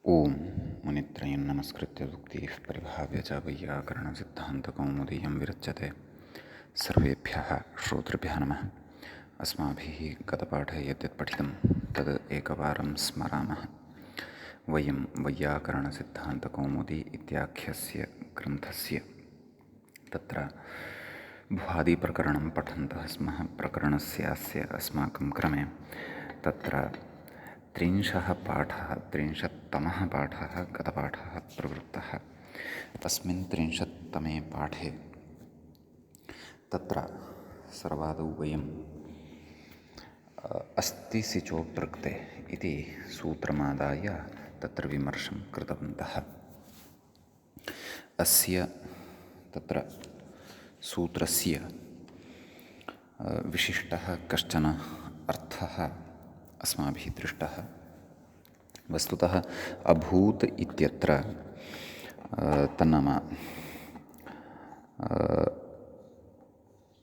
ओम मुनित्रयं नमस्कृत्य उक्तिः परिभाव्य च वैयाकरणसिद्धान्तकौमुदीयं विरच्यते। सर्वेभ्यः श्रोतृभ्यः नमः। अस्माभिः गतपाठे यद्यत् पठितं तद् एकवारं स्मरामः। वयं वैयाकरणसिद्धान्तकौमुदी इत्याख्यस्य ग्रन्थस्य तत्र भ्वादिप्रकरणं पठन्तः स्मः। प्रकरणस्यास्य अस्माकं क्रमे तत्र 30तमः पाठः गतपाठः प्रवृत्तः। अस्मिन् 30तमे पाठे तत्र सर्वादौ वयम् अस्ति सिचो प्रकृते इति सूत्रमादाय तत्र विमर्शं कृतवन्तः। अस्य तत्र सूत्रस्य विशिष्टः कश्चन अर्थः अस्माभिः दृष्टः। वस्तुतः अभूत् इत्यत्र तन्नाम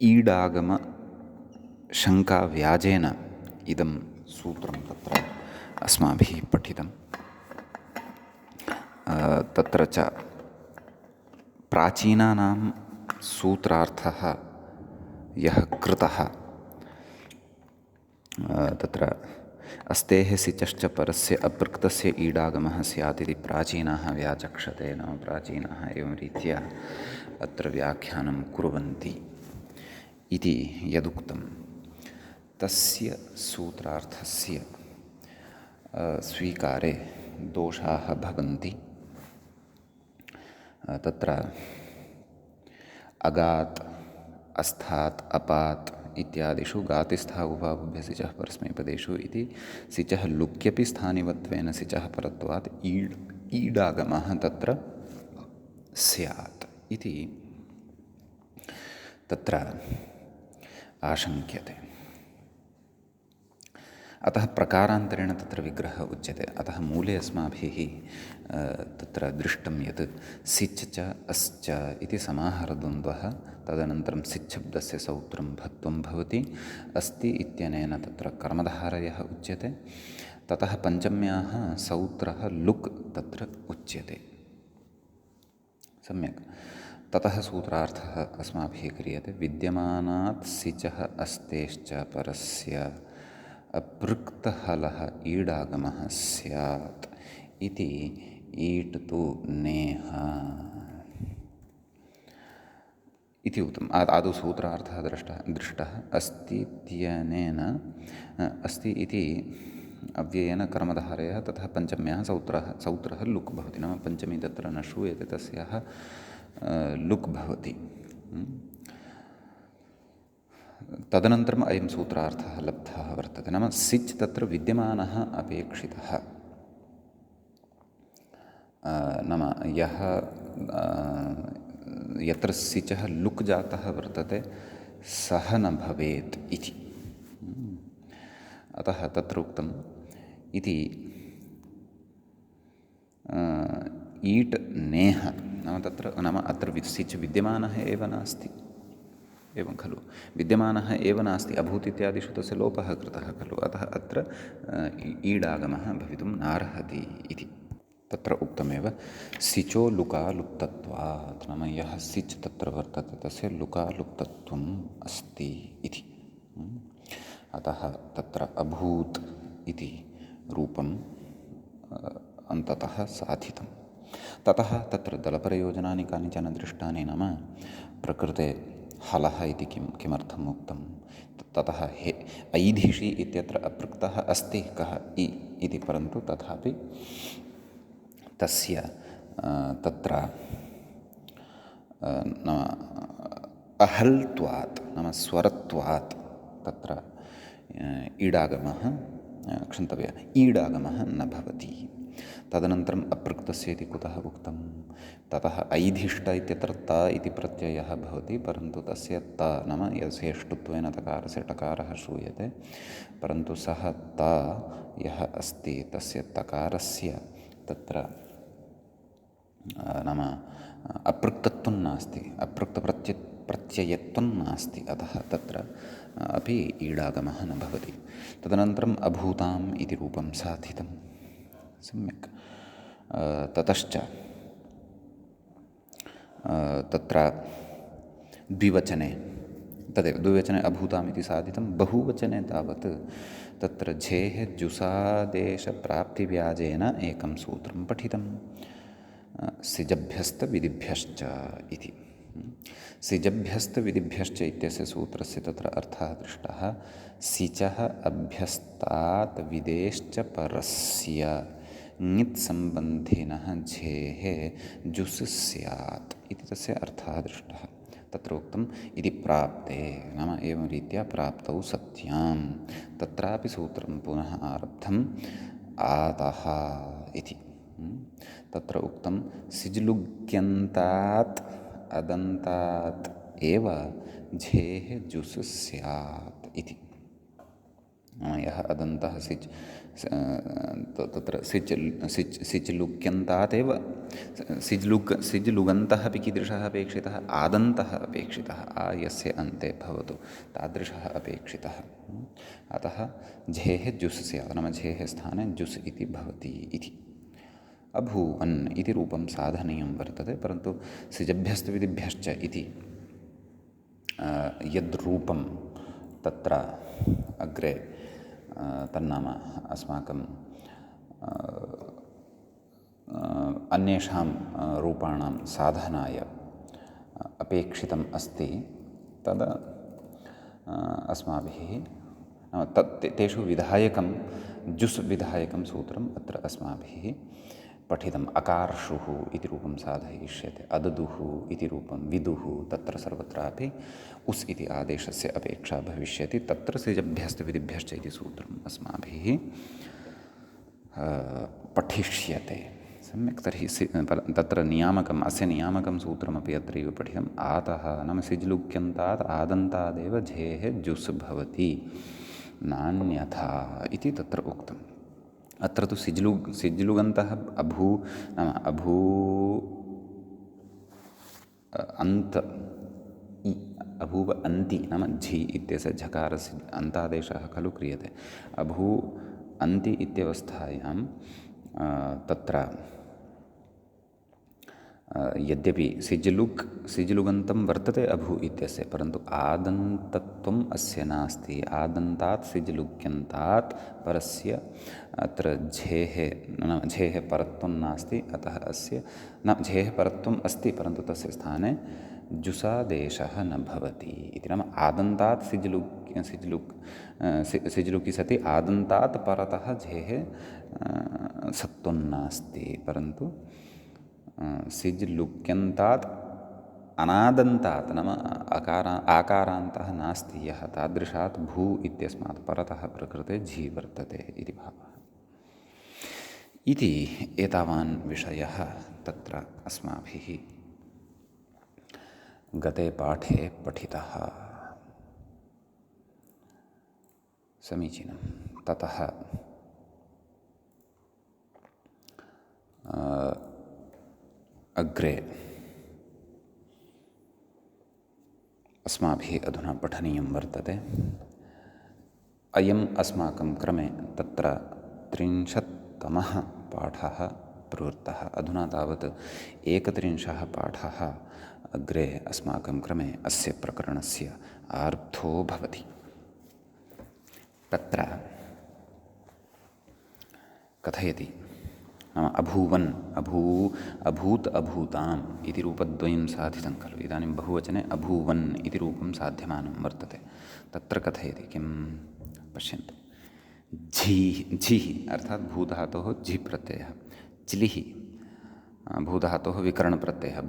ईडागमशङ्काव्याजेन इदं सूत्रं तत्र अस्माभिः पठितं। तत्र च प्राचीनानां सूत्रार्थः यः कृतः तत्र अस्तेः सिचश्च परस्य अपृक्तस्य ईडागमः स्यात् इति प्राचीनाः व्याचक्षते। नाम प्राचीनाः एवं रीत्या अत्र व्याख्यानं कुर्वन्ति इति यदुक्तं तस्य सूत्रार्थस्य स्वीकारे दोषाः भवन्ति। तत्र अगात् अस्थात् अपात् इत्यादिषु गातिस्था उभावभ्य सिचः परस्मैपदेषु इति सिचः लुक्यपि स्थानिवत्वेन सिचः परत्वात् ईडागमः तत्र स्यात् इति तत्र आशङ्क्यते। अतः प्रकारान्तरेण तत्र विग्रहः उच्यते। अतः मूले अस्माभिः तत्र दृष्टं यत् सिच् च अश्च इति समाहारद्वन्द्वः, तदनन्तरं सिच्छब्दस्य सौत्रं भत्वं भवति। अस्ति इत्यनेन तत्र कर्मधारयः उच्यते। ततः पञ्चम्याः सौत्रः लुक् तत्र उच्यते। सम्यक्। ततः सूत्रार्थः अस्माभिः क्रियते। विद्यमानात् सिचः अस्तेश्च परस्य अपृक्तहलः ईडागमः स्यात् इति ईट् तु नेह इति उक्तम्। आदौ सूत्रार्थः दृष्टः। अस्ति इत्यनेन अस्ति इति अव्ययेन कर्मधारयः, ततः पञ्चम्याः सौत्रः लुक् भवति। नाम पञ्चमी तत्र न श्रूयते, तस्याः लुक् भवति। तदनन्तरम् अयं सूत्रार्थः लब्धः वर्तते। नाम सिच् तत्र विद्यमानः अपेक्षितः। नाम यत्र सिचः लुक् जातः वर्तते सः न भवेत् इति। अतः तत्र उक्तम् इति ईट् नेह। नाम अत्र सिच् विद्यमानः एव नास्ति, एवं खलु। विद्यमानः एव नास्ति, अभूत् इत्यादिषु तस्य लोपः कृतः खलु। अतः अत्र ईडागमः भवितुं नार्हति इति तत्र उक्तमेव। सिचो लुकालुप्तत्वात्, नाम यः सिच् तत्र वर्तते तस्य लुकालुप्तत्वम् अस्ति इति। अतः तत्र अभूत् इति रूपम् अन्ततः साधितं। ततः तत्र दलप्रयोजनानि कानिचन दृष्टानि। नाम प्रकृते हलः इति किमर्थम् उक्तं, ततः ऐधिषि इत्यत्र अपृक्तः अस्ति कः इति, परन्तु तथापि तस्य तत्र नाम अहल्त्वात्, नाम स्वरत्वात् तत्र ईडागमः न भवति। तदनन्तरम् अपृक्तस्य इति कुतः उक्तं, ततः ऐधिष्ट इत्यत्र त इति प्रत्ययः भवति, परन्तु तस्य त नाम यथेष्टुत्वेन तकारस्य टकारः श्रूयते, परन्तु सः त यः अस्ति तस्य तकारस्य तत्र नाम अपृक्तत्वं नास्ति, प्रत्ययत्वं नास्ति। अतः तत्र अपि ईडागमः न भवति। तदनन्तरम् अभूताम् इति रूपं साधितं। सम्यक्। ततश्च तत्र द्विवचने तदेव द्विवचने अभूताम् इति साधितं, बहुवचने तावत् तत्र झेः जुसादेशप्राप्तिव्याजेन एकं सूत्रं पठितं सिजभ्यस्तविधिभ्यश्च इति। सिजभ्यस्तविधिभ्यश्च इत्यस्य सूत्रस्य तत्र अर्थः दृष्टः। सिचः अभ्यस्तात् विदेश्च परस्य ङित् सम्बन्धिनः झेः जुस् स्यात् इति तस्य अर्थः दृष्टः। तत्र उक्तम् इति प्राप्ते, नाम एवं रीत्या प्राप्तौ सत्यां। तत्रापि सूत्रं पुनः आरब्धम् आतः इति। तत्र उक्तं सिज्लुग्यन्तात् अदन्तात् एव झेः जुस् स्यात् इति। यः अदन्तः सिज् तत्र सिज् लुग्यन्तात् एव सिज् लुगन्तः अपि कीदृशः अपेक्षितः, आदन्तः अपेक्षितः, आ यस्य अन्ते भवतु तादृशः अपेक्षितः। अतः झेः जुस् स्यात्, नाम झेः स्थाने जुस् इति भवति इति। अभूवन् इति रूपं साधनीयं वर्तते, परन्तु सिजभ्यस्तविधिभ्यश्च इति यद्रूपं तत्र अग्रे तन्नाम अस्माकं अन्येषां रूपाणां साधनाय अपेक्षितम् अस्ति, तद् अस्माभिः तेषु विधायकं जुस् विधायकं सूत्रम् अत्र अस्माभिः पठितम्। अकार्षुः इति रूपं साधयिष्यते, अददुः इति रूपं, विदुः, तत्र सर्वत्रापि उस् इति आदेशस्य अपेक्षा भविष्यति। तत्र सिजभ्यस्तविधिभ्यश्च इति सूत्रम् अस्माभिः पठिष्यते। सम्यक्। तर्हि तत्र नियामकम्, अस्य नियामकं सूत्रमपि अत्रैव पठितम्। आतः नाम सिज्लुक्यन्तात् आदन्तादेव झेः जुस् भवति, नान्यथा इति तत्र उक्तम्। अत्र तु सिज्लुगन्तः अभू नाम अभू अन्त इ अभूव अन्ति नाम झि इत्यस्य झकारस्य अन्तादेशः खलु क्रियते। अभू अन्ति इत्यवस्थायां तत्र यद्यपि सिज्लुगन्तं वर्तते अभू इत्यस्य, परन्तु आदन्तत्वम् अस्य नास्ति। आदन्तात् सिज्लुग्यन्तात् परस्य अत्र झेः नाम झेः परत्वं नास्ति। अतः अस्य न झेः परत्वम् अस्ति, परन्तु तस्य स्थाने जुसादेशः न भवति इति। नाम आदन्तात् सिज्लुकि सति आदन्तात् परतः झेः सत्वं नास्ति, परन्तु सिज्लुक्यन्तात् अनादन्तात् नाम आकारान्तः नास्ति यः, तादृशात् भू इत्यस्मात् परतः प्रकृते झि वर्तते इति भावः। इति एतावान् विषयः तत्र अस्माभिः गते पाठे पठितः। समीचीनं। ततः अग्रे अस्माभिः अधुना पठनीयं वर्तते। अयम् अस्माकं क्रमे तत्र 30तमः पाठः प्रवृत्तः। अधुना तावत् 31 पाठः अग्रे अस्माकं क्रमे अस्य प्रकरणस्य आरब्धो भवति। तत्र कथयति नाम अभूवन् अभूत् अभूताम् इति रूपद्वयं साधितं खलु। इदानीं बहुवचने अभूवन् इति रूपं साध्यमानं वर्तते। तत्र कथयति किं पश्यन्तु। झिः अर्थात् भूधातोः झि प्रत्ययः, च्लिः भूधातोः विकरणप्रत्ययः,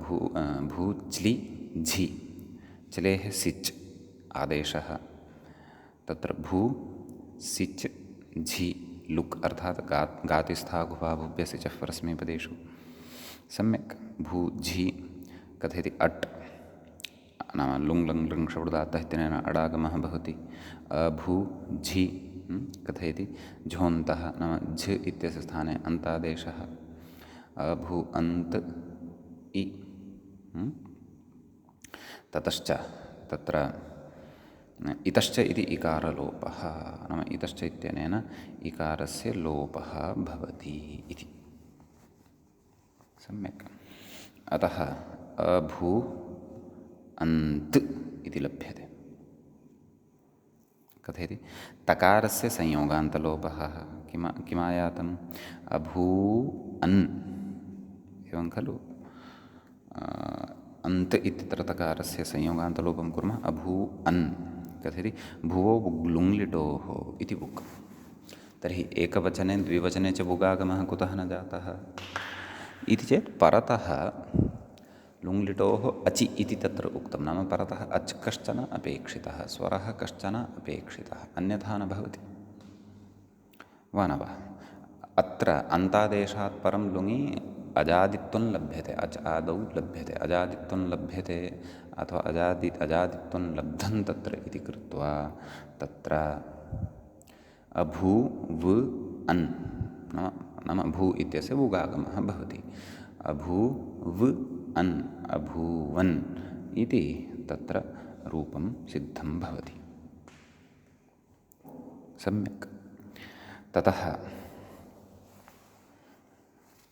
भूच्लि झि, चलेः सिच् आदेशः। तत्र भू सिच् झि लुक् अर्थात् गातिस्थागुभाभुभ्य सिचः परस्मैपदेषु। सम्यक्। भू झि कथयति अट् नाम लुङ् लङ् लृङ् शब्दात् इत्यनेन अडागमः भवति। अभू झि कथयति झोन्तः नाम झ इत्यस्य स्थाने अन्तादेशः। अभू अन्त् इ। ततश्च तत्र इतश्च इति इकारलोपः नाम इतश्च इत्यनेन इकारस्य लोपः भवति इति। सम्यक्। अतः अभू अन्त् इति लभ्यते। कथयति? तकारस्य संयोगान्तलोपः किमायातम्? अभू अन् एवं खलु। अन्त् इत्यत्र तकारस्य संयोगान्तलोपं कुर्मः, अभू अन्। कथयति? भुवो बुग्लुङ्लिटोः इति बुक्। तर्हि एकवचने द्विवचने च बुगागमः कुतः न जातः इति चेत् परतः लुङ्लिटोः अचि इति तत्र उक्तं, नाम परतः अच् कश्चन अपेक्षितः, स्वरः कश्चन अपेक्षितः, अन्यथा न भवति वा न वा? अत्र अन्तादेशात् परं लुङि अजादित्वं लभ्यते, अच् आदौ लभ्यते, अजादित्वं लभ्यते अथवा अजादित्वं लब्धं तत्र इति कृत्वा तत्र अभू व अन् नाम भू इत्यस्य उगागमः भवति। अभू व अन् अभूवन् इति तत्र रूपं सिद्धं भवति। सम्यक्। ततः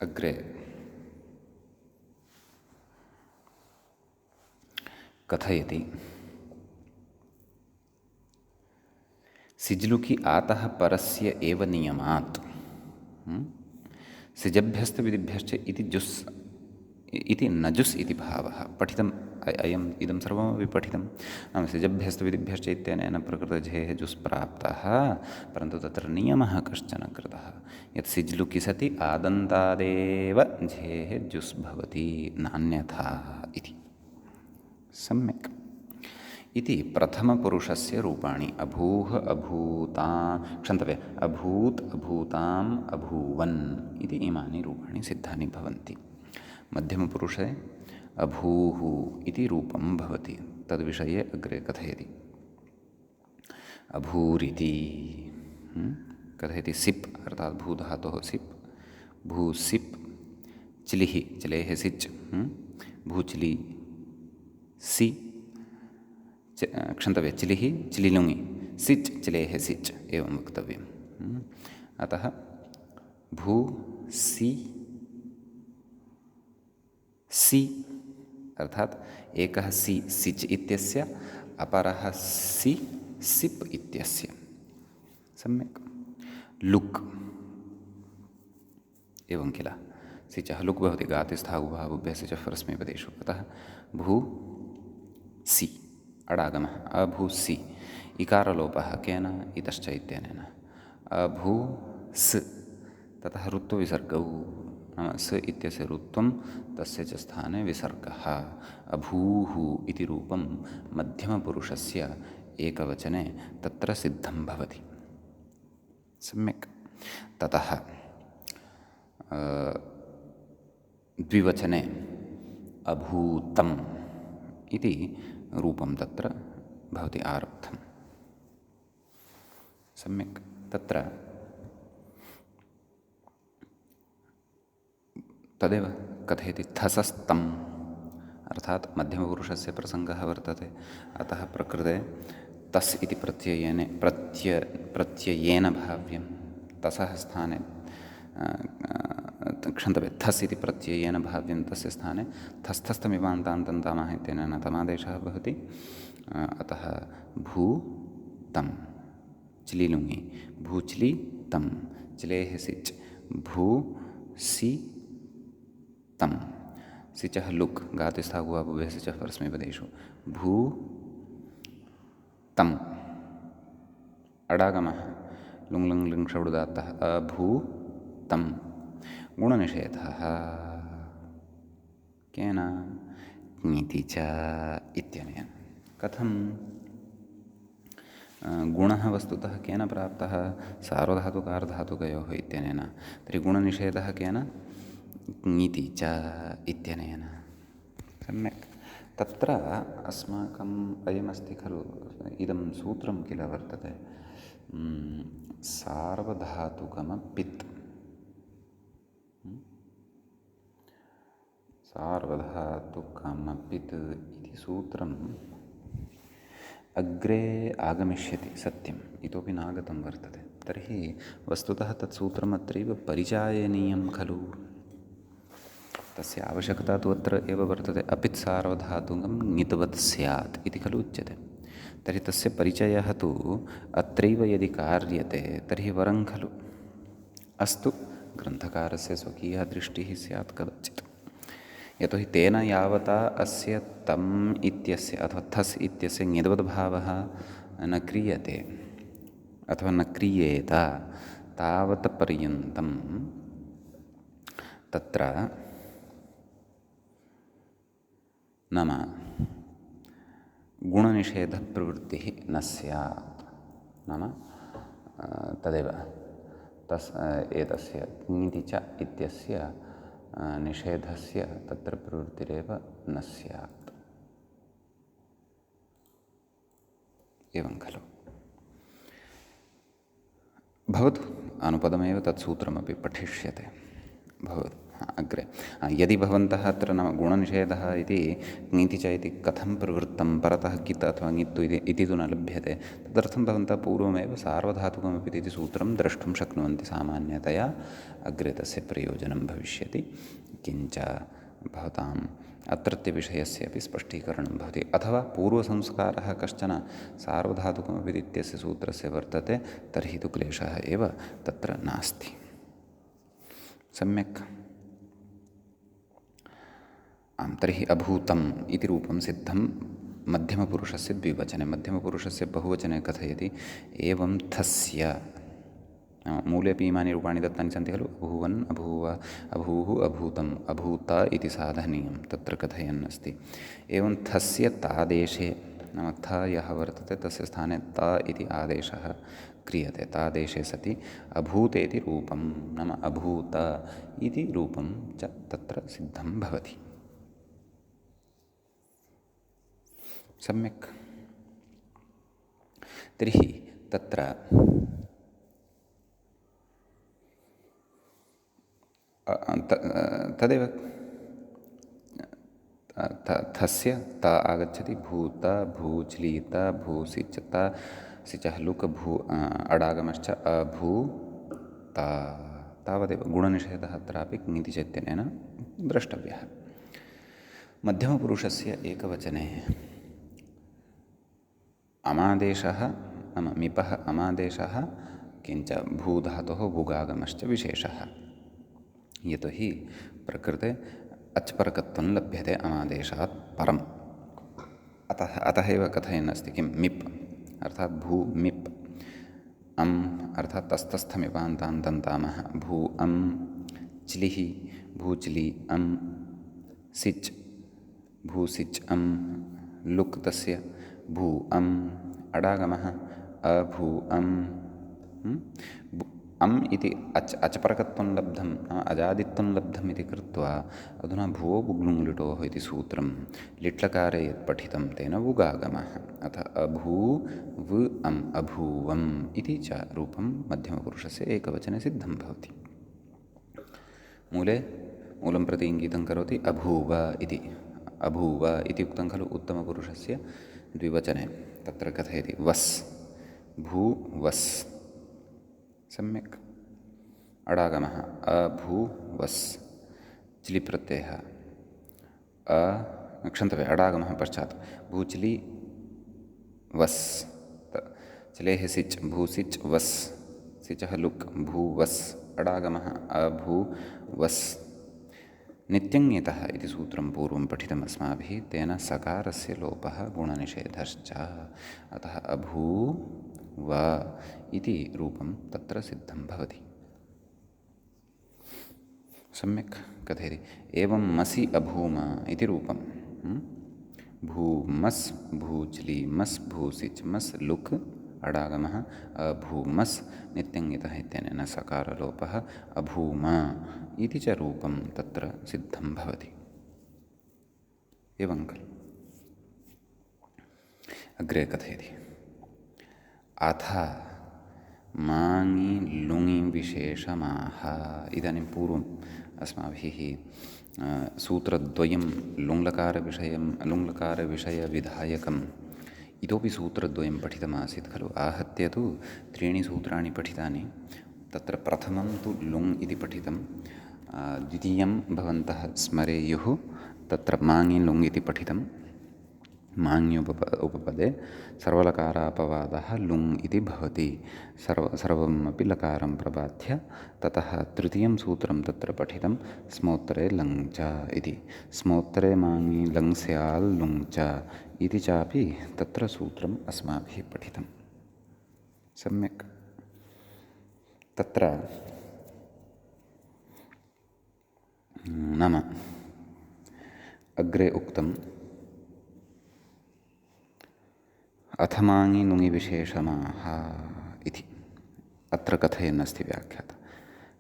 अग्रे कथयति, सिज्लुकि आतः परस्य एव नियमात् सिजभ्यस्तविधिभ्यश्च इति जुस् इति नजुस् इति भावः पठितम्। इदं सर्वमपि पठितं। नाम सिजभ्यस्तविधिभ्यश्च इत्यनेन प्रकृतझेः जुस् प्राप्तः, परन्तु तत्र नियमः कश्चन कृतः, यत् सिज्लुकि सति आदन्तादेव झेः जुस् भवति, नान्यथा इति। सम्यक्। इति प्रथमपुरुषस्य रूपाणि अभूः अभूतां अभूत् अभूताम् अभूवन् इति इमानि रूपाणि सिद्धानि भवन्ति। मध्यमपुरुषे अभूः इति रूपं भवति। तद्विषये अग्रे कथयति। अभूरिति कथयति सिप् अर्थात् भूधातोः सिप्, भूसिप्, चिलिः चिलेः सिच्, भूचिलि सि चिलिः चिलिलुङि सिच् चिलेः सिच् एवं वक्तव्यम्। अतः भू सि सि अर्थात् एकः सि सिच् इत्यस्य, अपरः सि सिप् इत्यस्य। सम्यक्। लुक् एवं किल, सिचः लुक् भवति गातिस्थागुभावुभ्यस्य च परस्मैपदेषु। अतः भू सि अडागमः अभूसि, इकारलोपः केन? इतश्च इत्यनेन। अभूस् ततः ऋत्वविसर्गौ, नाम स इत्यस्य ऋत्वं तस्य च स्थाने विसर्गः। अभूः इति रूपं मध्यमपुरुषस्य एकवचने तत्र सिद्धं भवति। सम्यक्। ततः द्विवचने अभूतम् इति रूपं तत्र भवति आरब्धम्। सम्यक्। तत्र तदेव कथयति थसस्तम्, अर्थात् मध्यमपुरुषस्य प्रसङ्गः वर्तते। अतः प्रकृते तस् इति प्रत्ययेन भाव्यं, तसः स्थाने थस् इति प्रत्ययेन भाव्यं, तस्य स्थाने थस्थस्थमिवान्तान्तामः इत्यनेन तमादेशः भवति। अतः भू तं चिलिलुङि, भूचिलि तं चिलेः सिच्, भू सि तं, सिचः लुक् गातिस्थागुवाबुभ्यस्य च परस्मैपदेषु, भू तं अडागमः लुङ् लुङ् लुङ् षडुदात्तः अभू तं। गुणनिषेधः केन? ङिति च इत्यनेन। कथं? गुणः वस्तुतः केन प्राप्तः? सार्वधातुकार्धधातुकयोः इत्यनेन। तर्हि गुणनिषेधः केन? ङिति च इत्यनेन। सम्यक्। तत्र अस्माकम् अयमस्ति खलु, इदं सूत्रं किल वर्तते, सार्वधातुकमपित्, सार्वधातुकमपित् इति सूत्रम् अग्रे आगमिष्यति, सत्यम्, इतोपि नागतं वर्तते। तर्हि वस्तुतः तत् सूत्रमत्रैव परिचायनीयं खलु। तस्य आवश्यकता तु अत्र एव वर्तते। अपित् सार्वधातुकं ङित्वत् स्यात् इति खलु उच्यते। तर्हि तस्य परिचयः तु अत्रैव यदि कार्यते तर्हि वरं खलु। अस्तु, ग्रन्थकारस्य स्वकीया दृष्टिः स्यात् कदाचित्। यतोहि तेन यावता अस्य तम् इत्यस्य अथवा थस् इत्यस्य ङिद्वद्भावः न क्रियते अथवा न क्रियेत तावत् पर्यन्तं तत्र नाम गुणनिषेधप्रवृत्तिः न स्यात्। नाम तदेव एतस्य ङिति च इत्यस्य निषेधस्य तत्र प्रवृत्तिरेव न स्यात्। एवं खलु। भवतु, अनुपदमेव तत्सूत्रमपि पठिष्यते। भवतु अग्रे। यदि भवन्तः अत्र नाम गुणनिषेधः इति ङिति च इति कथं प्रवृत्तं परतः कित् अथवा ङित्तु इति तु न लभ्यते, तदर्थं भवन्तः पूर्वमेव सार्वधातुकमपि इति सूत्रं द्रष्टुं शक्नुवन्ति सामान्यतया। अग्रे तस्य प्रयोजनं भविष्यति। किञ्च भवताम् अत्रत्यविषयस्य अपि स्पष्टीकरणं भवति। अथवा पूर्वसंस्कारः कश्चन सार्वधातुकमपि इत्यस्य सूत्रस्य वर्तते तर्हि तु क्लेशः एव तत्र नास्ति। सम्यक्। आं, तर्हि अभूतम् इति रूपं सिद्धं मध्यमपुरुषस्य द्विवचने। मध्यमपुरुषस्य बहुवचने कथयति एवं थस्य। मूलेऽपि इमानि रूपाणि दत्तानि सन्ति खलु। अभूवन्, अभूव, अभूः, अभूतम्, अभूत इति साधनीयं तत्र कथयन् अस्ति। एवं थस्य तादेशे नाम थ यः वर्तते तस्य स्थाने त इति आदेशः क्रियते। तादेशे सति अभूतेति रूपं नाम अभूत इति रूपं च तत्र सिद्धं भवति। सम्यक्। तर्हि तत्र तदेव थस्य त आगच्छति। भूत, भूच्लीत, भूसिचत, सिचः लुक्, भू अडागमश्च अभूत। तावदेव। गुणनिषेधः अत्रापि ङिति च इत्यनेन द्रष्टव्यः। मध्यमपुरुषस्य एकवचने अमादेशः नाम मिपः अमादेशः किञ्च भूधातोः भुगागमश्च विशेषः। यतोहि प्रकृते अच्परकत्वं लभ्यते अमादेशात् परम्। अतः एव कथयन् अस्ति किं मिप् अर्थात् भू मिप्। अम् अर्थात् तस्तस्थमिपान्तान्तन्तामः भू अम्। च्लिः भूच्लि अम्। सिच् भूसिच् अम्। लुक् तस्य भू अम्। अडागमः अभू अम्। अम् इति अचपरकत्वं लब्धं अजादित्वं लब्धम् इति कृत्वा अधुना भुवो बुग्लुङ् लिटोः इति सूत्रं लिट्लकारे यत् पठितं तेन वुगागमः। अथ अभू व अम् अभूवम् इति च रूपं मध्यमपुरुषस्य एकवचने सिद्धं भवति। मूलं प्रति इङ्गितं करोति अभूव इति। अभूव इति उक्तं खलु उत्तमपुरुषस्य द्विवचने। तत्र कथयति वस् भू वस्। सम्यक्। अडागमः अभूवस्। च्लिप्रत्ययः क्षन्तव्यः अडागमः पश्चात् भूच्लि वस्। चलेः सिच् भूसिच् वस्। सिचः लुक् भूवस्। अडागमः अभूवस्। नित्यङ्यतः इति सूत्रं पूर्वं पठितम् अस्माभिः। तेन सकारस्य लोपः गुणनिषेधश्च। अतः अभूव इति रूपं तत्र सिद्धं भवति। सम्यक् कथयति एवं मसि अभूम इति रूपं। भूमस् भूच्लि मस् भूसिच् मस् लुक् अडागमः अभूमस्। नित्यङ्गितः इत्यनेन सकारलोपः अभूम इति च रूपं तत्र सिद्धं भवति। एवं खलु। अग्रे कथयति अथ माङि लुङि विशेषमाह। इदानीं पूर्वम् अस्माभिः सूत्रद्वयं लुङ्लकारविषयविधायकम् इतोपि सूत्रद्वयं पठितमासीत् खलु। आहत्य तु त्रीणि सूत्राणि पठितानि। तत्र प्रथमं तु लुङ् इति पठितं। द्वितीयं भवन्तः स्मरेयुः, तत्र माङि लुङ् इति पठितं। उपपदे सर्वलकारापवादः लुङ् इति भवति, सर्वमपि लकारं प्रबाध्य। ततः तृतीयं सूत्रं तत्र पठितं स्मोत्तरे लङ् च इति। स्मोत्तरे माङि लङ् स्याल् लुङ् च इति चापि तत्र सूत्रम् अस्माभिः पठितं। सम्यक्। तत्र नाम अग्रे उक्तम् अथमाङि नुङि विशेषणाः इति अत्र कथयन्नस्ति व्याख्याता।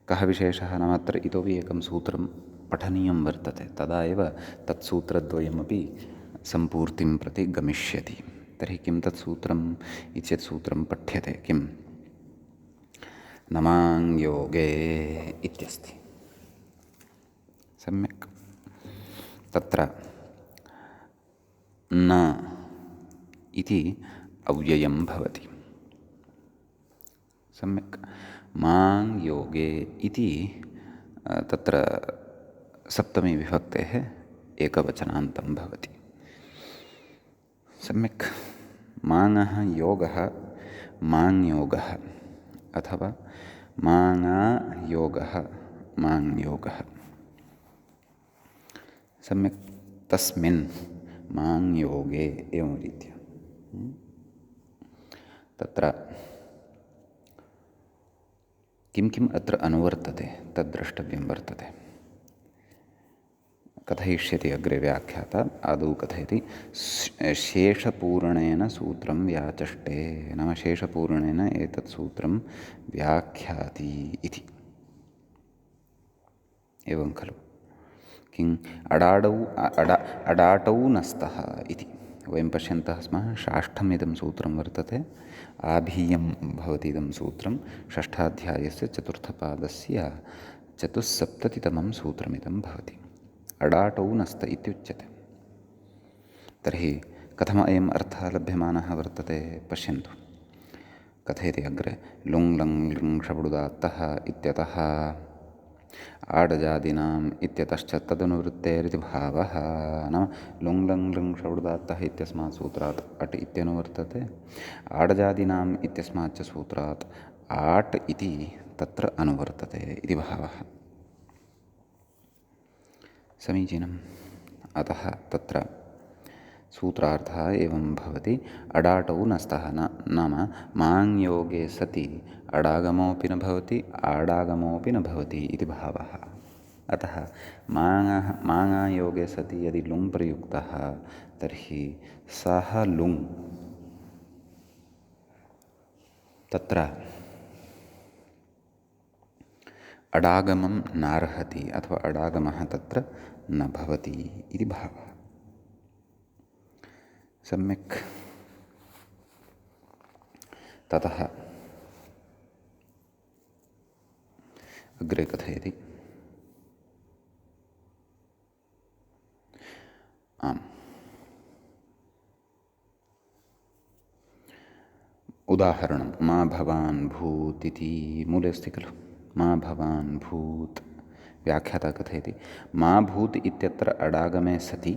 कः विशेषः नाम अत्र इतोपि एकं सूत्रं पठनीयं वर्तते, तदा एव तत्सूत्रद्वयमपि सम्पूर्तिं प्रति गमिष्यति। तर्हि किं तत् सूत्रम् इत्येतत् सूत्रं पठ्यते किं नमाङ्योगे इत्यस्ति। सम्यक्। तत्र न इति अव्ययं भवति। सम्यक्। माङ् योगे इति तत्र सप्तमी विभक्तेः एकवचनान्तं भवति। सम्यक्। माङः योगः माङ्योगः अथवा माङा योगः माङ्योगः। सम्यक्। तस्मिन् माङ्योगे एवं रीत्या तत्र किं किम् अत्र अनुवर्तते तद्द्रष्टव्यं वर्तते। कथयिष्यति अग्रे व्याख्याता। आदौ कथयति शेषपूर्णेन सूत्रं व्याचष्टे, नाम शेषपूर्णेन एतत् सूत्रं व्याख्याति इति। एवं खलु। किम् अडाटौ नस्तः इति वयं पश्यन्तः स्मः। षष्ठम् इदं सूत्रं वर्तते, आभीयं भवति इदं सूत्रं। षष्ठाध्यायस्य चतुर्थपादस्य चतुस्सप्ततितमं सूत्रमिदं भवति। अडाटौ नस्त इत्युच्यते। तर्हि कथम् अयम् अर्थः लभ्यमानः वर्तते पश्यन्तु। कथयति अग्रे लुङ् लङ् लृङ् षबुदात्तः इत्यतः आडजादीनाम् इत्यतश्च तदनुवृत्तेरिति भावः। नाम लुङ् लङ् लृङ् षबुदात्तः इत्यस्मात् सूत्रात् अट् इत्यनुवर्तते, आडजादीनाम् इत्यस्माच्च सूत्रात् आट् इति तत्र अनुवर्तते इति भावः। समीचीनम्। अतः तत्र सूत्रार्थः एवं भवति अडाटौ नस्तः नाम माङ्योगे सति अडागमोऽपि न भवति आडागमोऽपि न भवति इति भावः। अतः माङायोगे सति यदि लुङ् प्रयुक्तः तर्हि सः लुङ् तत्र अडागमं नार्हति अथवा अडागमः तत्र न भवति इति भावः। सम्यक्। ततः अग्रे कथयति आम् उदाहरणं मा भवान् भूत् इति मूले अस्ति खलु। मा भवान् भूत् व्याख्याता कथयति मा भूत् इत्यत्र अडागमे सति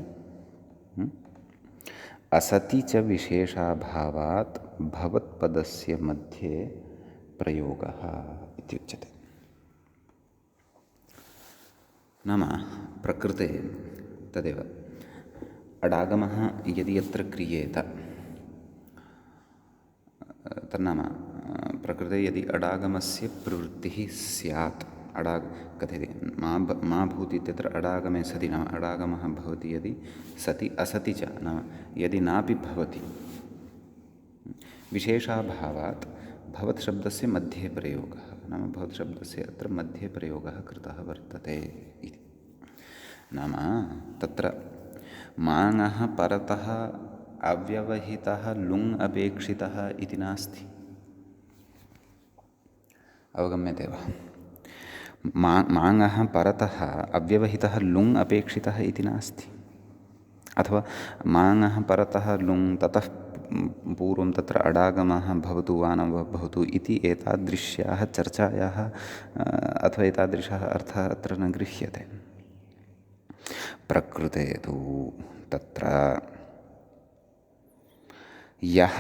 असति च विशेषाभावात् भवत्पदस्य मध्ये प्रयोगः इत्युच्यते। नाम प्रकृते तदेव अडागमः यदि यत्र क्रियेत तन्नाम प्रकृते यदि अडागमस्य प्रवृत्तिः स्यात् कथयति मा भूत् इत्यत्र अडागमे सति नाम अडागमः भवति यदि सति असति च नाम यदि नापि भवति विशेषाभावात् भवत् शब्दस्य मध्ये प्रयोगः नाम भवत् शब्दस्य अत्र मध्ये प्रयोगः कृतः वर्तते इति। नाम तत्र माङः परतः अव्यवहितः लुङ् अपेक्षितः इति नास्ति। अवगम्यते वा? माङः परतः अव्यवहितः लुङ् अपेक्षितः इति नास्ति। अथवा माङः परतः लुङ् ततः पूर्वं तत्र अडागमः भवतु वा न भवतु इति एतादृश्याः चर्चायाः अथवा एतादृशः अर्थः अत्र न गृह्यते। प्रकृते तु तत्र यः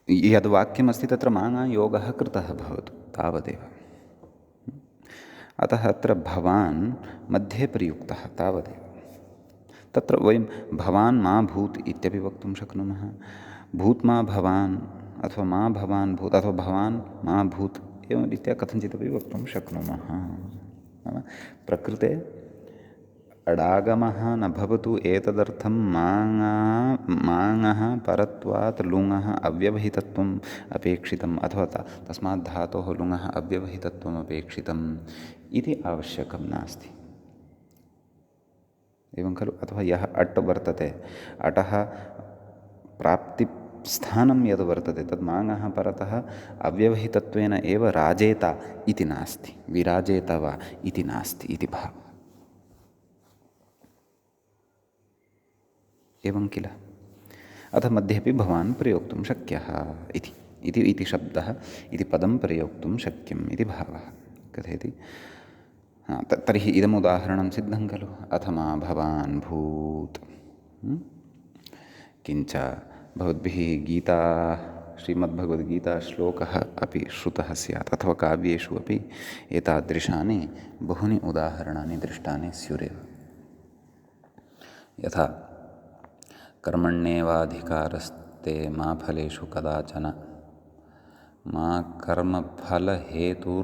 यद्वाक्यमस्ति तत्र माङ्योगः कृतः भवतु तावदेव। अतः अत्र भवान् मध्ये प्रयुक्तः तावदेव। तत्र वयं भवान् मा भूत् इत्यपि वक्तुं शक्नुमः, भूत् मा भवान् अथवा मा भवान् भूत् अथवा भवान् मा भूत् एवं रीत्या कथञ्चिदपि वक्तुं शक्नुमः। नाम प्रकृते अडागमः न भवतु एतदर्थं माङः परत्वात् लुङः अव्यवहितत्वम् अपेक्षितम् अथवा तस्मात् धातोः लुङः अव्यवहितत्वम् अपेक्षितम् इति आवश्यकं नास्ति। एवं खलु। अथवा यः अट् वर्तते, अटः प्राप्तिस्थानं यद् वर्तते तद् माङः परतः अव्यवहितत्वेन एव राजेत इति नास्ति, विराजेत वा इति नास्ति इति भावः। एवं किल। अथ मध्येपि भवान् प्रयोक्तुं शक्यः इति शब्दः इति पदं प्रयोक्तुं शक्यम् इति भावः कथयति। तर्हि इदम् उदाहरणं सिद्धं खलु। अथ मा भवान् भूत्। किञ्च भवद्भिः गीता श्रीमद्भगवद्गीता श्लोकः अपि श्रुतः स्यात् अथवा काव्येषु अपि एतादृशानि बहूनि उदाहरणानि दृष्टानि स्युरेव। यथा कर्मण्येवाधिकारस्ते मा फलेषु कदाचन मा कर्मफलहेतुर्भूः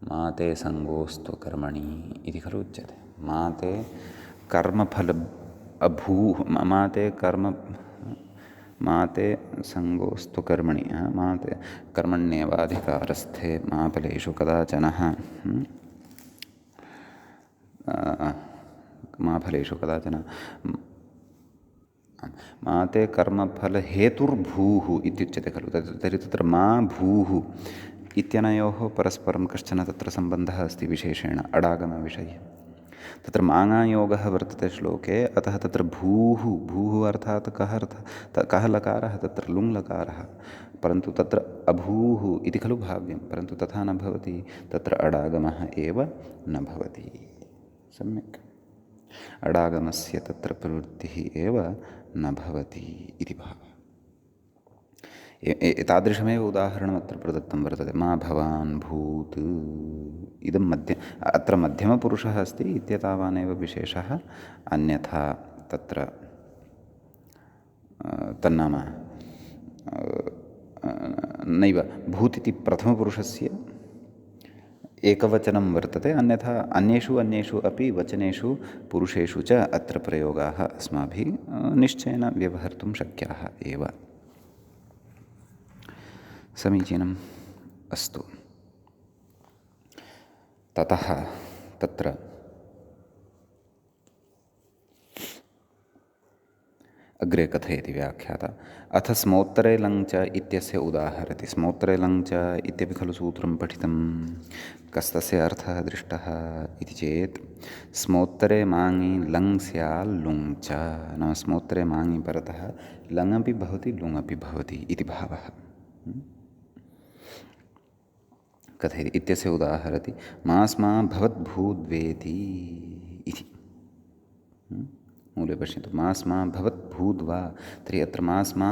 मा ते सङ्गोऽस्तु कर्मणि इति खलु उच्यते। मा ते कर्मफल अभूः मा ते सङ्गोऽस्तु कर्मणि मा ते कर्मण्येवाधिकारस्थे मा फलेषु कदाचनः मा फलेषु कदाचन मा ते कर्मफलहेतुर्भूः इत्युच्यते खलु। तर्हि तत्र मा भूः इत्यनयोः परस्परं कश्चन तत्र सम्बन्धः अस्ति विशेषेण अडागमविषये। तत्र माङायोगः वर्तते श्लोके, अतः तत्र भूः अर्थात् कः लकारः तत्र लुङ् लकारः, परन्तु तत्र अभूः इति खलु भाव्यं, परन्तु तथा न भवति, तत्र अडागमः एव न भवति। सम्यक्। अडागमस्य तत्र प्रवृत्तिः एव न भवति इति भावः। एतादृशमेव उदाहरणम् अत्र प्रदत्तं वर्तते। मा भवान् भूत् इदं अत्र मध्यमपुरुषः अस्ति इत्येतावानेव विशेषः। अन्यथा तत्र तन्नाम नैव भूत् इति प्रथमपुरुषस्य एकवचनं वर्तते, अन्यथा अन्येषु अपि वचनेषु पुरुषेषु च अत्र प्रयोगाः अस्माभिः निश्चयेन व्यवहर्तुं शक्याः एव। समीचीनम्। अस्तु। ततः तत्र अग्रे कथयति व्याख्याता। अथ स्मोत्तरे लङ्च इत्यस्य उदाहरति। स्मोत्तरे लङ्च इत्यपि खलु सूत्रं पठितं। कस्तस्य अर्थः दृष्टः इति चेत् स्मोत्तरे माङि लङ् स्याल् लुङ् च। नाम स्मोत्तरे माङि परतः लङपि भवति लुङपि भवति इति भावः। कथयति इत्यस्य उदाहरति। मास्मा भवद्भूद्वेति इति। मूले पश्यन्तु। मास्मा भवद्भूद्वा। तर्हि अत्र मास्मा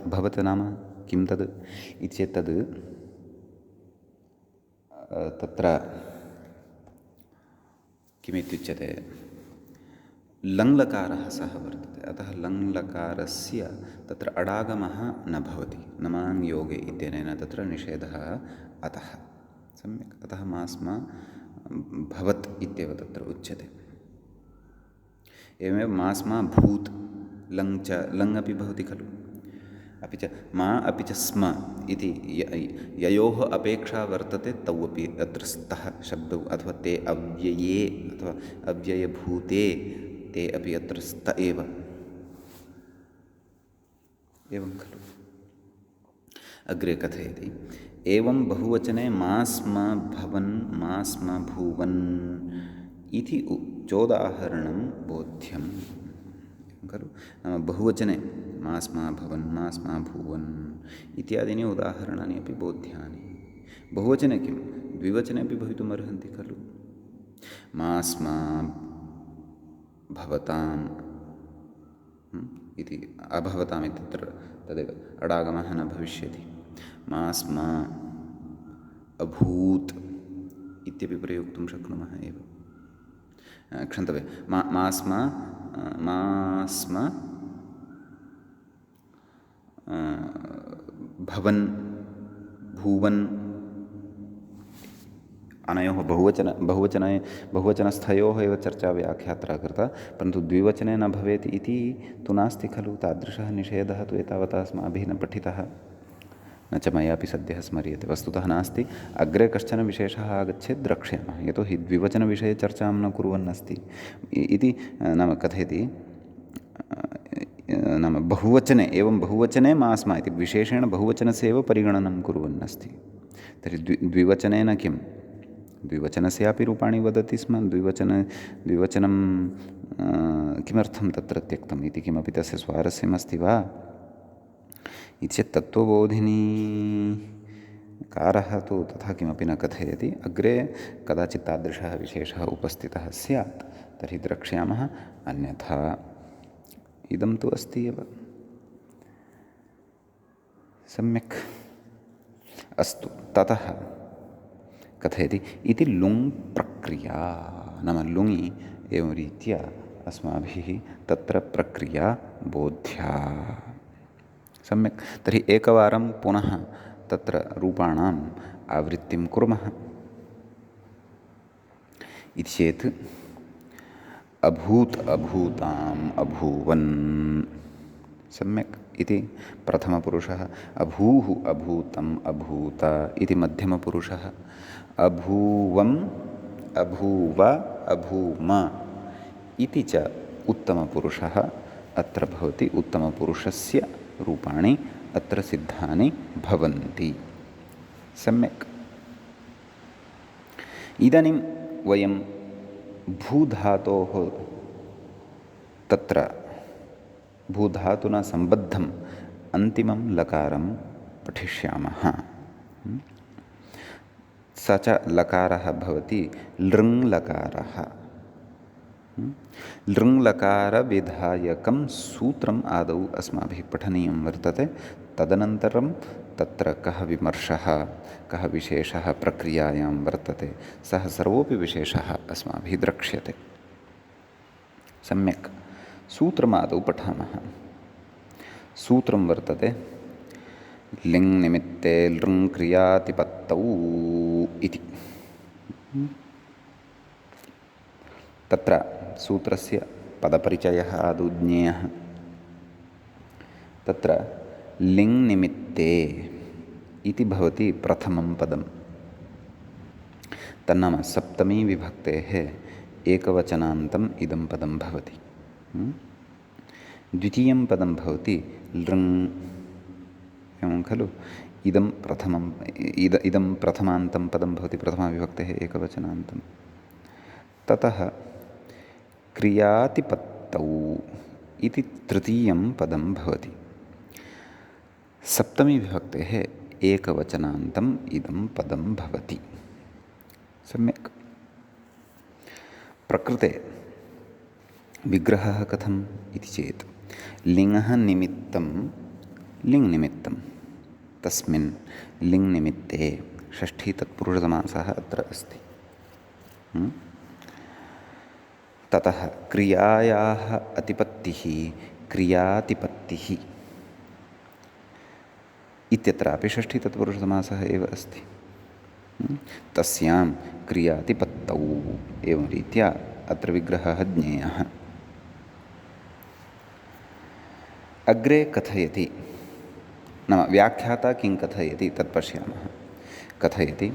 भवत् नाम किं तद् इति चेत् तद् तत्र किमित्युच्यते, लङ्लकारः सः वर्तते। अतः लङ्लकारस्य तत्र अडागमः न भवति। नमाङ्योगे इत्यनेन तत्र निषेधः अतः। सम्यक्। अतः मास्मा भवत् इत्येव तत्र उच्यते। एवमेव मास्मा भूत् लङ् च लङ् अपि भवति खलु। अपि च मा अपि च स्म इति ययोः अपेक्षा वर्तते तौ अपि अत्र स्तः शब्दौ, अथवा ते अव्यये अथवा अव्ययभूते ते अपि अत्र स्त एव। एवं खलु। अग्रे कथयति। एवं बहुवचने मा स्म भवन् मा स्म भूवन् इति चोदाहरणं बोध्यं खलु। नाम बहुवचने मा स्मा भवन्, मा स्मा भूवन् इत्यादीनि उदाहरणानि अपि बोध्यानि। बहुवचने किं, द्विवचने अपि भवितुम् अर्हन्ति खलु। मा स्मा भवताम् इति अभवताम् इत्यत्र तदेव अडागमः न भविष्यति। मा स्मा अभूत् इत्यपि प्रयोक्तुं शक्नुमः एव। क्षन्तव्यं, मा स्म भवन् भूवन् अनयोः बहुवचनस्थयोः एव चर्चा व्याख्यात्रा कृता, परन्तु द्विवचने न भवेत् इति तु नास्ति खलु। तादृशः निषेधः तु एतावता अस्माभिः न पठितः, न च मयापि सद्यः स्मर्यते। वस्तुतः नास्ति, अग्रे कश्चन विशेषः आगच्छेत् द्रक्ष्यामः। यतोहि द्विवचनविषये चर्चां न कुर्वन् अस्ति इति नाम कथयति। नाम बहुवचने, एवं बहुवचने मा स्म इति विशेषेण बहुवचनस्य एव परिगणनं कुर्वन् अस्ति। तर्हि द्विवचनेन किं, द्विवचनस्यापि रूपाणि वदति स्म। द्विवचनं किमर्थं तत्र त्यक्तम् इति किमपि तस्य स्वारस्यमस्ति वा इति चेत् तत्त्वबोधिनी कारः तु तथा किमपि न कथयति। अग्रे कदाचित् तादृशः विशेषः उपस्थितः स्यात् तर्हि द्रक्ष्यामः, अन्यथा इदं तु अस्ति एव। सम्यक्, अस्तु। ततः कथयति इति लुङ् प्रक्रिया, नाम लुङि एवं रीत्या अस्माभिः तत्र प्रक्रिया बोध्या। सम्यक्, तर्हि एकवारं पुनः तत्र रूपाणाम् आवृत्तिं कुर्मः। इति चेत् अभूत् अभूताम् अभूवन्, सम्यक् इति प्रथमपुरुषः, अभूः अभूतम् अभूत इति मध्यमपुरुषः, अभूवम् अभूव अभूम इति च उत्तमपुरुषः अत्र भवति। उत्तमपुरुषस्य रूपाणि अत्र सिद्धानि भवन्ति। सम्यक्, इदानीं वयं भूधातोः तत्र भूधातुना सम्बद्धम् अन्तिमं लकारं पठिष्यामः। स च लकारः भवति लृङ्लकारः। लृङ्लकारविधायकं सूत्रम् आदौ अस्माभिः पठनीयं वर्तते। तदनन्तरं तत्र कः विमर्शः, कः विशेषः प्रक्रियायां वर्तते, सः सर्वोऽपि विशेषः अस्माभिः द्रक्ष्यते। सम्यक्, सूत्रमादौ पठामः। सूत्रं वर्तते लिङ् निमित्ते लृङ् क्रियातिपत्तौ इति। तत्र सूत्रस्य पदपरिचयः आदौ ज्ञेयः। तत्र लिङ् निमित्ते इति भवति प्रथमं पदं। तन्नाम सप्तमी विभक्तेः एकवचनान्तम् इदं पदं भवति। द्वितीयं पदं भवति लृङ्, एवं खलु। इदं प्रथमान्तं पदं भवति, प्रथमाविभक्तेः एकवचनान्तं। ततः क्रियातिपत्तौ इति तृतीयं पदं भवति। सप्तमीविभक्तेः एकवचनान्तम् इदं पदं भवति। सम्यक्, प्रकृते विग्रहः कथम् इति चेत् लिङ्गः निमित्तं लिङ् निमित्तं, तस्मिन् लिङ् निमित्ते षष्ठी तत्पुरुषसमासः अत्र अस्ति। ततः क्रियायाः अतिपत्तिः क्रियातिपत्तिः इत्यत्रापि षष्ठी तत्पुरुषसमासः एव अस्ति। तस्यां क्रियातिपत्तौ एवं रीत्या अत्र विग्रहः ज्ञेयः। अग्रे कथयति, नाम व्याख्याता किं कथयति तत् पश्यामः। कथयति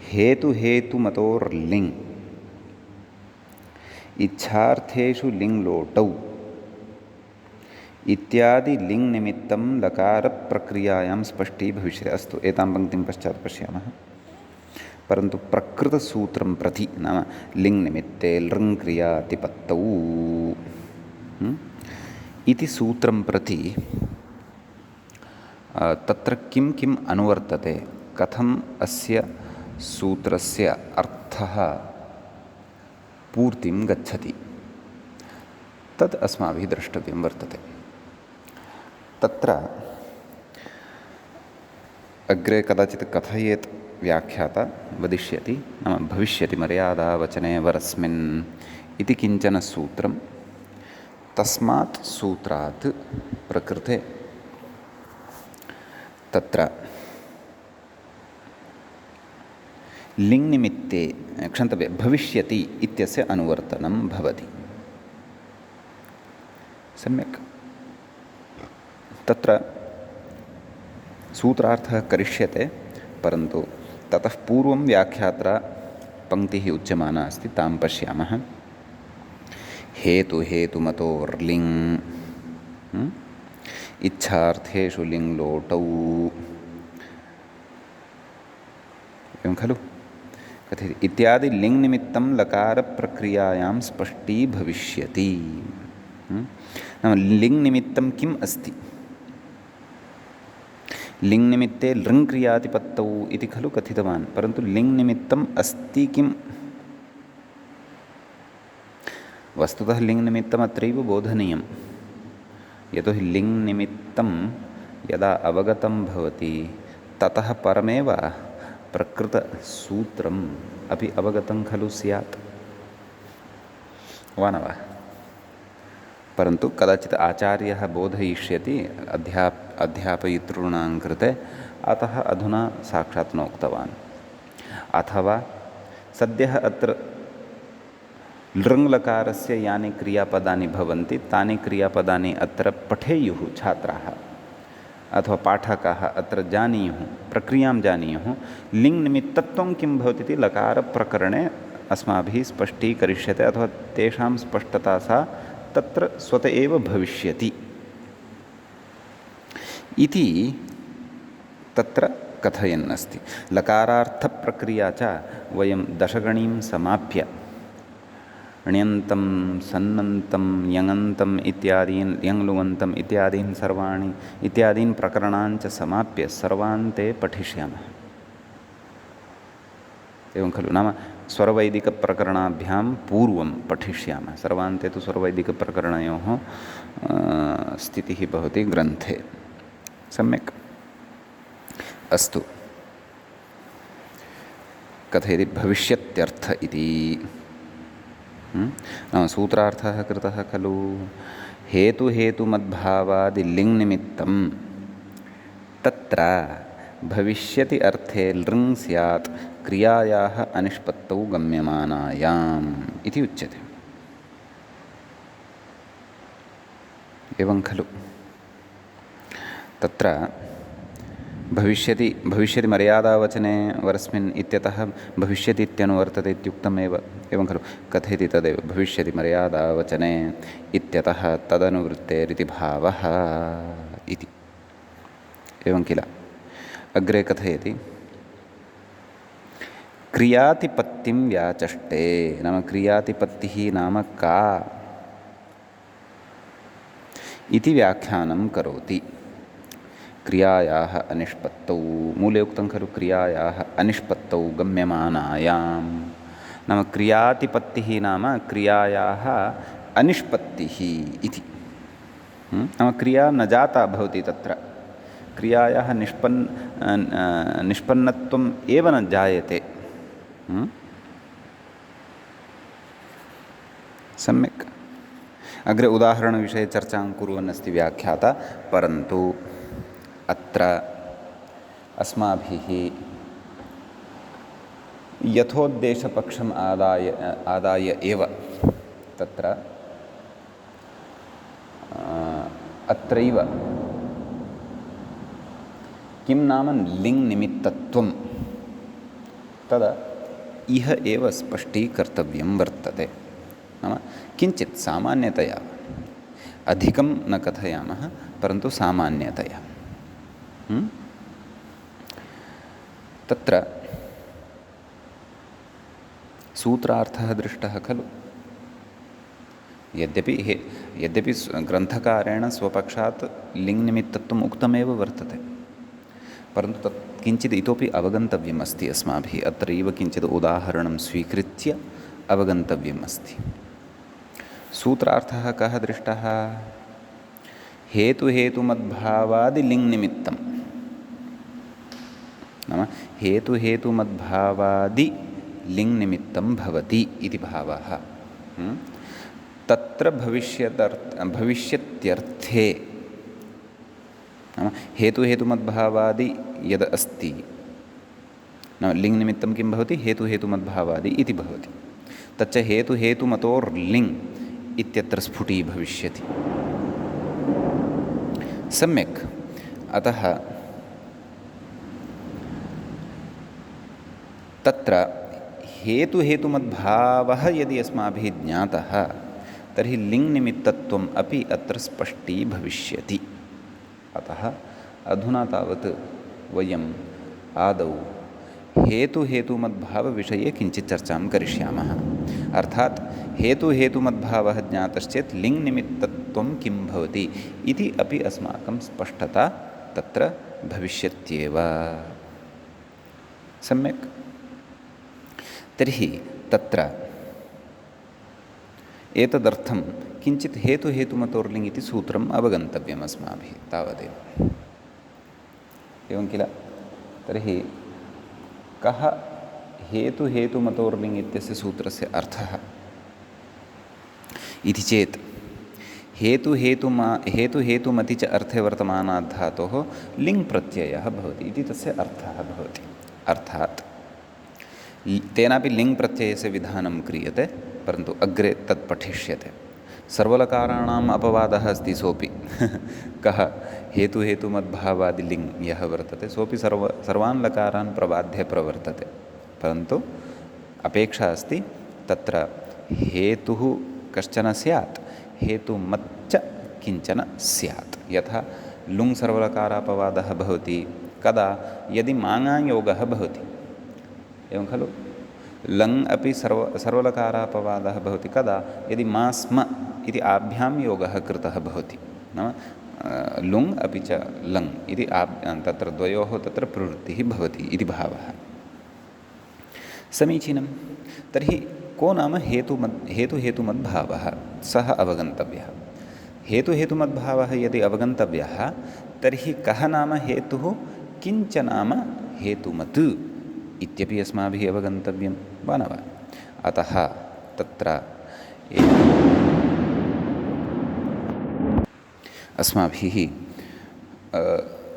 हेतुहेतुमतोर्लिङ् इच्छार्थेषु लिङ् लोटौ इत्यादि लिङ् निमित्तं लकारप्रक्रियायां स्पष्टी भविष्यति। अस्तु, एतां पङ्क्तिं पश्चात् पश्यामः। परन्तु प्रकृतसूत्रं प्रति नाम लिङ्निमित्ते लृङ्क्रियातिपत्तौ इति सूत्रं प्रति तत्र किं किम् अनुवर्तते, कथम् अस्य सूत्रस्य अर्थः पूर्तिं गच्छति, तत् अस्माभिः द्रष्टव्यं वर्तते। तत्र अग्रे कदाचित् कथयेत् व्याख्याता वदिष्यति, नाम भविष्यति मर्यादावचने वरस्मिन् इति किञ्चन सूत्रं, तस्मात् सूत्रात् प्रकृते तत्र लिङ्निमित्ते क्षन्तव्यं भविष्यति इत्यस्य अनुवर्तनं भवति। सम्यक्। तत्र सूत्रार्थः करिष्यते, परन्तु ततः पूर्वं व्याख्यात्रा पङ्क्तिः उच्यमाना अस्ति, तां पश्यामः। हेतुहेतुमतोर्लिङ् इच्छार्थेषु लिङ्लोटौ, एवं खलु कथयति, इत्यादि लिङ्निमित्तं लकारप्रक्रियायां स्पष्टी भविष्यति। नाम लिङ्निमित्तं किम् अस्ति, लिङ्निमित्ते लृङ्क्रियातिपत्तौ इति खलु कथितवान्, परन्तु लिङ्निमित्तम् अस्ति किम्? वस्तुतः लिङ्निमित्तम् अत्रैव बोधनीयं, यतोहि लिङ्निमित्तं यदा अवगतं भवति ततः परमेव प्रकृतसूत्रम् अपि अवगतं खलु स्यात्, वा न वा? परन्तु कदाचित् आचार्यः बोधयिष्यति अध्यापयितॄणां कृते, अतः अधुना साक्षात् नोक्तवान्। अथवा सद्यः अत्र लृङ्लकारस्य यानि क्रियापदानि भवन्ति तानि क्रियापदानि अत्र पठेयुः छात्राः अथवा पाठकाः, अत्र जानीयुः, प्रक्रियां जानीयुः। लिङ्निमित्तत्वं किं भवति इति लकारप्रकरणे अस्माभिः स्पष्टीकरिष्यते, अथवा तेषां स्पष्टता सा तत्र स्वत एव भविष्यति इति तत्र कथयन्नस्ति। लकारार्थप्रक्रिया च वयं दशगणीं समाप्य ण्यन्तं सन्नन्तं यङन्तम् इत्यादीन् यङ्लुवन्तम् इत्यादीन् प्रकरणान् च समाप्य सर्वान् ते पठिष्यामः, एवं खलु। नाम स्वरवैदिकप्रकरणाभ्यां पूर्वं पठिष्यामः, सर्वान् ते तु स्वरवैदिकप्रकरणयोः स्थितिः भवति ग्रन्थे। सम्यक्। अस्तु, कथयति भविष्यत्यर्थ इति। नाम सूत्रार्थः कृतः खलु, हेतुहेतुमद्भावादि लिङ्निमित्तं तत्र भविष्यति अर्थे लृङ् स्यात् क्रियायाः अनिष्पत्तौ गम्यमानायाम् इति उच्यते, एवं खलु। तत्र भविष्यति मर्यादावचने वरस्मिन् इत्यतः भविष्यति इत्यनुवर्तते इत्युक्तमेव, एवं खलु। कथयति तदेव, भविष्यति मर्यादावचने इत्यतः तदनुवृत्तेरिति भावः इति, एवं किल। अग्रे कथयति, क्रियातिपत्तिं व्याचष्टे, नाम क्रियातिपत्तिः नाम का इति व्याख्यानं करोति। क्रियायाः अनिष्पत्तौ, मूले उक्तं खलु, क्रियायाः अनिष्पत्तौ गम्यमानायां, नाम क्रियातिपत्तिः नाम क्रियायाः अनिष्पत्तिः इति। नाम क्रिया न जाता भवति, तत्र क्रियायाः निष्पन्नत्वम् एव न जायते। सम्यक्। अग्रे उदाहरणविषये चर्चां कुर्वन् अस्ति व्याख्याता, परन्तु अत्र अस्माभिः यथोद्देशपक्षम् आदाय एव तत्र अत्रैव किं नाम लिङ्निमित्तत्वं तदा इह एव स्पष्टीकर्तव्यं वर्तते। नाम किञ्चित् सामान्यतया, अधिकं न कथयामः, परन्तु सामान्यतया। तत्र सूत्रार्थः दृष्टः खलु। यद्यपि ग्रन्थकारेण स्वपक्षात् लिङ्निमित्तत्वम् उक्तमेव वर्तते, परन्तु तत् किञ्चित् इतोपि अवगन्तव्यम् अस्ति अस्माभिः। अत्रैव किञ्चित् उदाहरणं स्वीकृत्य अवगन्तव्यम् अस्ति। सूत्रार्थः कः दृष्टः? हेतुहेतुमद्भावादिलिङ्निमित्तं, नाम हेतुहेतुमद्भावादिलिङ्निमित्तं भवति इति भावः। तत्र भविष्यत्यर्थे, नाम हेतुहेतुमद्भावादि यद् अस्ति, नाम लिङ्निमित्तं किं भवति? हेतुहेतुमद्भावादि इति भवति। तच्च हेतुहेतुमतोर्लिङ् इत्यत्र स्फुटी भविष्यति। सम्यक्। अतः तत्र हेतुहेतुमद्भावः यदि अस्माभिः ज्ञातः तर्हि लिङ्निमित्तत्वम् अपि अत्र स्पष्टी भविष्यति। अतः अधुना तावत् वयम् आदौ हेतुहेतुमद्भावविषये किञ्चित् चर्चां करिष्यामः। अर्थात् हेतुहेतुमद्भावः ज्ञातश्चेत् लिङ्निमित्तत्वं किं भवति इति अपि अस्माकं स्पष्टता तत्र भविष्यत्येव। सम्यक्। तर्हि तत्र एतदर्थं किञ्चित् हेतुहेतुमतोर्लिङ् इति सूत्रम् अवगन्तव्यम् अस्माभिः, तावदेव। एवं किल? तर्हि कः हेतुहेतुमतोर्लिङ् इत्यस्य सूत्रस्य अर्थः इति चेत् हेतुहेतुमति च अर्थे वर्तमानात् धातोः लिङ् प्रत्ययः भवति इति तस्य अर्थः भवति। अर्थात् तेनापि लिङ् प्रत्ययस्य विधानं क्रियते, परन्तु अग्रे तत् पठिष्यते। सर्वलकाराणाम् अपवादः अस्ति सोऽपि कः? हेतुहेतुमद्भावादिलिङ् यः वर्तते सोऽपि सर्वान् लकारान् प्रबाध्य प्रवर्तते, परन्तु अपेक्षा अस्ति तत्र हेतुः कश्चन स्यात्, हेतुमच्च किञ्चन स्यात्। यथा लुङ् सर्वलकारापवादः भवति कदा? यदि माङायोगः भवति, एवं खलु? लङ् अपि सर्वलकारापवादः भवति कदा? यदि मा स्म इति आभ्यां योगः कृतः भवति। नाम लुङ् अपि च लङ् इति तत्र द्वयोः तत्र प्रवृत्तिः भवति इति भावः। समीचीनं। तर्हि को नाम हेतुहेतुमद्भावः? सः अवगन्तव्यः। हेतुहेतुमद्भावः यदि अवगन्तव्यः तर्हि कः नाम हेतुः, किञ्च नाम हेतुमत् इत्यपि अस्माभिः अवगन्तव्यं वा न वा? अतः तत्र अस्माभिः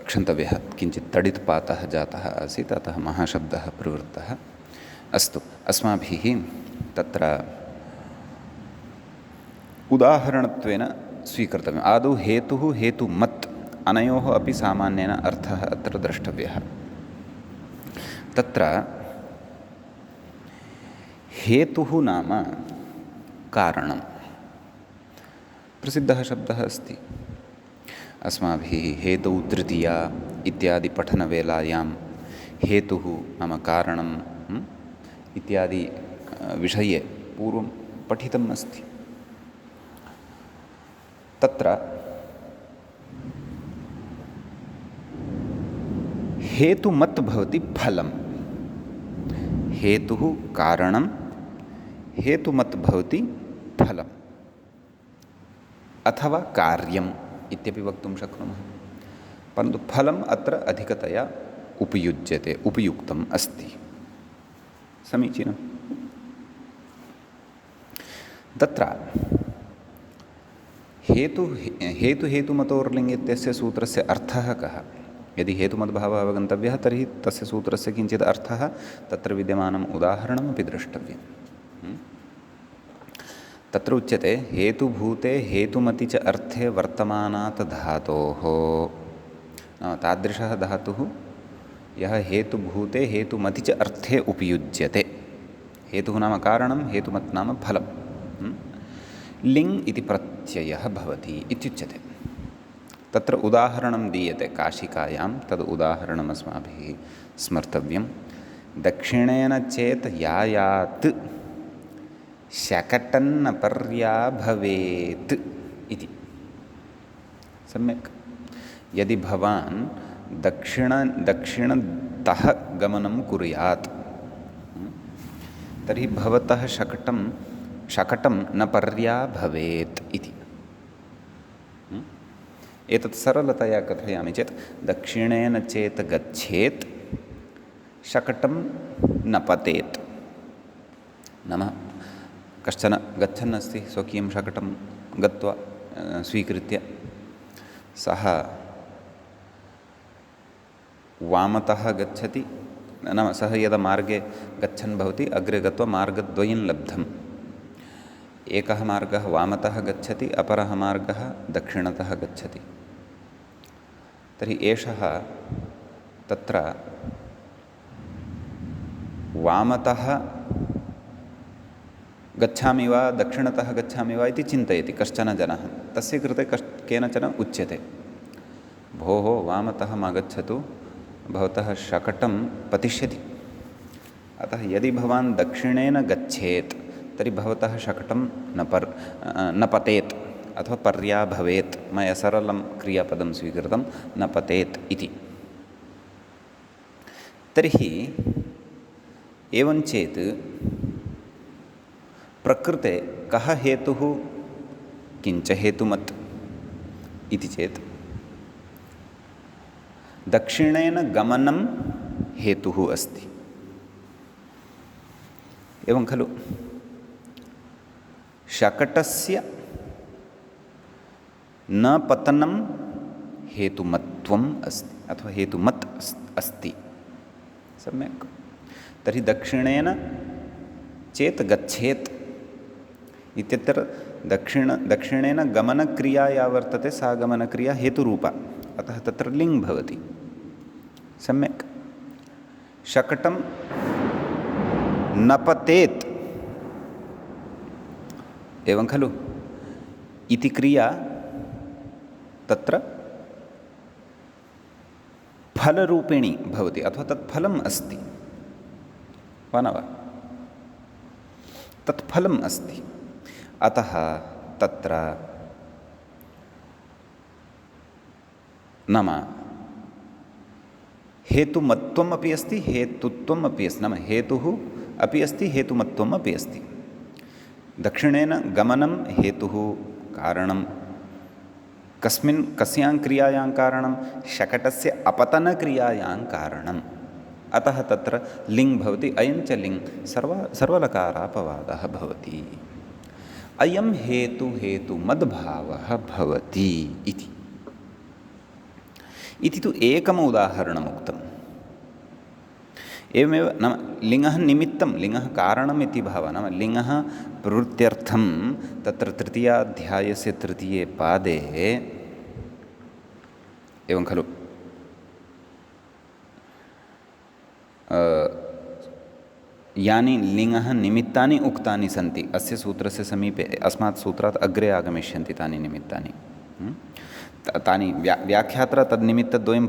क्षन्तव्यः, किञ्चित् तडित्पातः जातः आसीत्, अतः महाशब्दः प्रवृत्तः। अस्तु, अस्माभिः तत्र उदाहरणत्वेन स्वीकर्तव्यम्। आदौ हेतुः हेतुमत् अनयोः अपि सामान्येन अर्थः अत्र द्रष्टव्यः। तत्र हेतुः नाम कारणं। प्रसिद्धः शब्दः अस्ति। अस्माभिः हेतौ तृतीया इत्यादि पठनवेलायां हेतुः नाम कारणम् इत्यादि विषये पूर्वं पठितम् अस्ति। तत्र हेतुमत् भवति फलम्। हेतुः कारणं, हेतुमत् भवति फलम् अथवा कार्यम् इत्यपि वक्तुं शक्नुमः। परन्तु फलम् अत्र अधिकतया उपयुक्तम् अस्ति। समीचीनं। तत्र हेतुहेतुमतोर्लिङ् इत्यस्य सूत्रस्य अर्थः कः? यदि हेतुमद्भावः अवगन्तव्यः तर्हि तस्य सूत्रस्य किञ्चित् अर्थः, तत्र विद्यमानम् उदाहरणमपि द्रष्टव्यम्। तत्र उच्यते हेतुभूते हेतुमति च अर्थे वर्तमानात् धातोः। तादृशः धातुः यः हेतुभूते हेतुमति च अर्थे उपयुज्यते। हेतुः नाम कारणं, हेतुमत् नाम फलं। लिङ् इति प्रत्ययः भवति इत्युच्यते। तत्र उदाहरणं दीयते काशिकायां, तद् उदाहरणम् अस्माभिः स्मर्तव्यं। दक्षिणेन चेत् यायात् शकटन्नपर्या भवेत् इति। सम्यक्। यदि भवान् दक्षिणतः गमनं कुर्यात् तर्हि भवतः शकटं न पर्या भवेत् इति। एतत् सरलतया कथयामि चेत् दक्षिणेन चेत् गच्छेत् शकटं न पतेत्। नाम कश्चन गच्छन् अस्ति स्वकीयं शकटं गत्वा स्वीकृत्य, सः वामतः गच्छति, नाम सः यदा मार्गे गच्छन् भवति अग्रे गत्वा मार्गद्वयं लब्धम्। एकः मार्गः वामतः गच्छति, अपरः मार्गः दक्षिणतः गच्छति। तर्हि एषः तत्र वामतः गच्छामि वा दक्षिणतः गच्छामि वा इति चिन्तयति कश्चन जनः। तस्य कृते केनचन उच्यते, भोः वामतः मा गच्छतु, भवतः शकटं पतिष्यति। अतः यदि भवान् दक्षिणेन गच्छेत् तर्हि भवतः शकटं न पतेत् अथवा पर्या भवेत्। मया सरलं क्रियापदं स्वीकृतं, न पतेत् इति। तर्हि एवं चेत् प्रकृते कः हेतुः किञ्च हेतुमत् इति चेत् दक्षिणेन गमनं हेतुः अस्ति। एवं खलु। शकटस्य न पतनं हेतुमत्वम् अस्ति अथवा हेतुमत् अस्ति। सम्यक्। तर्हि दक्षिणेन चेत् गच्छेत् इत्यत्र दक्षिणेन गमनक्रिया या वर्तते सा गमनक्रिया हेतुरूपा, अतः तत्र लिङ् भवति। सम्यक्। शकटं न पतेत्, एवं खलु, इति क्रिया तत्र फलरूपिणी भवति अथवा तत्फलम् अस्ति वा न वा? तत्फलम् अस्ति। अतः तत्र नाम हेतुमत्वम् अपि अस्ति, हेतुत्वम् अपि अस्ति। नाम हेतुः अपि अस्ति, हेतुमत्वम् अपि अस्ति। दक्षिणेन गमनं हेतुः, कारणं कस्यां क्रियायां कारणं? शकटस्य अपतनक्रियायां कारणम्। अतः तत्र लिङ् भवति। अयं च लिङ् सर्वलकारापवादः भवति। अयं हेतुमद्भावः भवति इति तु एकम् उदाहरणम् उक्तम्। एवमेव नाम लिङ्गः निमित्तं, लिङ्गः कारणम् इति भावः। नाम लिङ्गः प्रवृत्त्यर्थं तत्र तृतीयाध्यायस्य तृतीये पादे, एवं खलु, यानि लिङ्गः निमित्तानि उक्तानि सन्ति अस्य सूत्रस्य समीपे, अस्मात् सूत्रात् अग्रे आगमिष्यन्ति तानि निमित्तानि। तानि व्याख्यात्रा तन्निमित्तद्वयं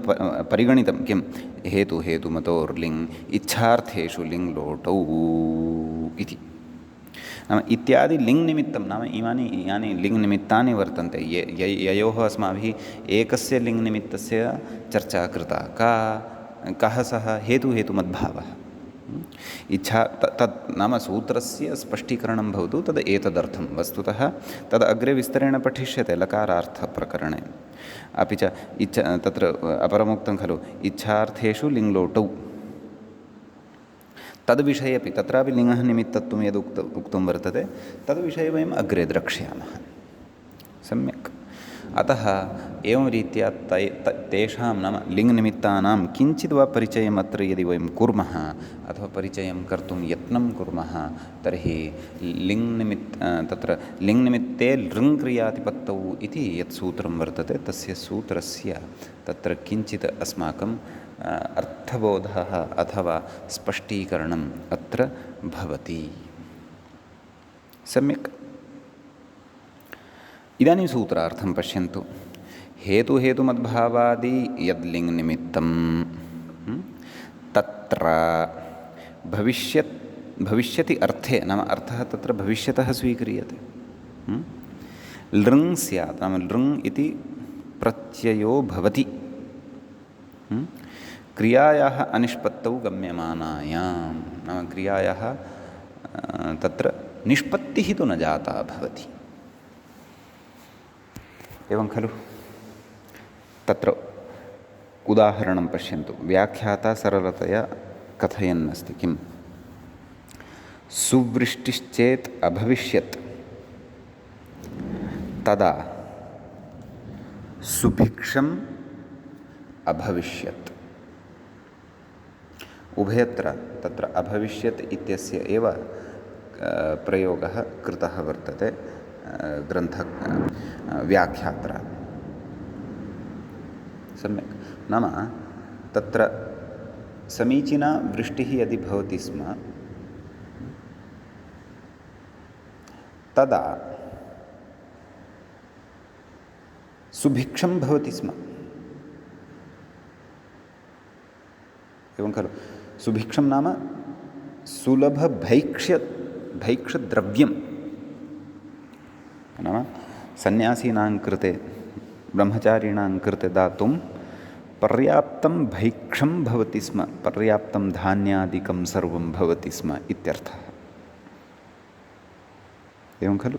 परिगणितं। किं? हेतुमतोर्लिङ् इच्छार्थेषु लिङ् लोटौ इति। नाम इत्यादि लिङ् निमित्तं, नाम यानि लिङ् निमित्तानि वर्तन्ते, ययोः अस्माभिः एकस्य लिङ् निमित्तस्य चर्चा कृता। कः सः? हेतुमद्भावः। इच्छा तत् नाम सूत्रस्य स्पष्टीकरणं भवतु, तद् एतदर्थं। वस्तुतः तद् अग्रे विस्तरेण पठिष्यते लकारार्थप्रकरणे। अपि च तत्र अपरमुक्तं खलु, इच्छार्थेषु लिङ्लोटौ, तद्विषये अपि तत्रापि लिङ्गः निमित्तत्वं यद् उक्तं वर्तते तद्विषये वयम् अग्रे द्रक्ष्यामः। सम्यक्। अतः एवं रीत्या तेषां नाम लिङ्निमित्तानां किञ्चित् वा परिचयम् अत्र यदि वयं कुर्मः अथवा परिचयं कर्तुं यत्नं कुर्मः तर्हि तत्र लिङ्निमित्ते लृङ् क्रियातिपत्तौ इति यत् सूत्रं वर्तते तस्य सूत्रस्य तत्र किञ्चित् अस्माकं अर्थबोधः अथवा स्पष्टीकरणम् अत्र भवति। सम्यक्। इदानीं सूत्रार्थं पश्यन्तु। हेतुमद्भावादि यद् लिङ्निमित्तं तत्र भविष्यति अर्थे नाम अर्थः तत्र भविष्यतः स्वीक्रियते। लृङ् स्यात् नाम लृङ् इति प्रत्ययो भवति क्रियायाः अनिष्पत्तौ गम्यमानायां नाम क्रियायाः तत्र निष्पत्तिः तु न जाता भवति। एवं खलु। तत्र उदाहरणं पश्यन्तु। व्याख्याता सरलतया कथयन्नस्ति किं सुवृष्टिश्चेत् अभविष्यत् तदा सुभिक्षम् अभविष्यत्। उभयत्र तत्र अभविष्यत् इत्यस्य एव प्रयोगः कृतः वर्तते ग्रन्थ व्याख्यात्रा। सम्यक्। नाम तत्र समीचीना वृष्टिः यदि भवति स्म तदा सुभिक्षं भवति स्म। एवं खलु। सुभिक्षं नाम सुलभभैक्ष्यद्रव्यं नाम सन्यासीनां कृते ब्रह्मचारिणां कृते दातुं पर्याप्तं भैक्षं भवति स्म, पर्याप्तं धान्यादिकं सर्वं भवति स्म इत्यर्थः। एवं खलु।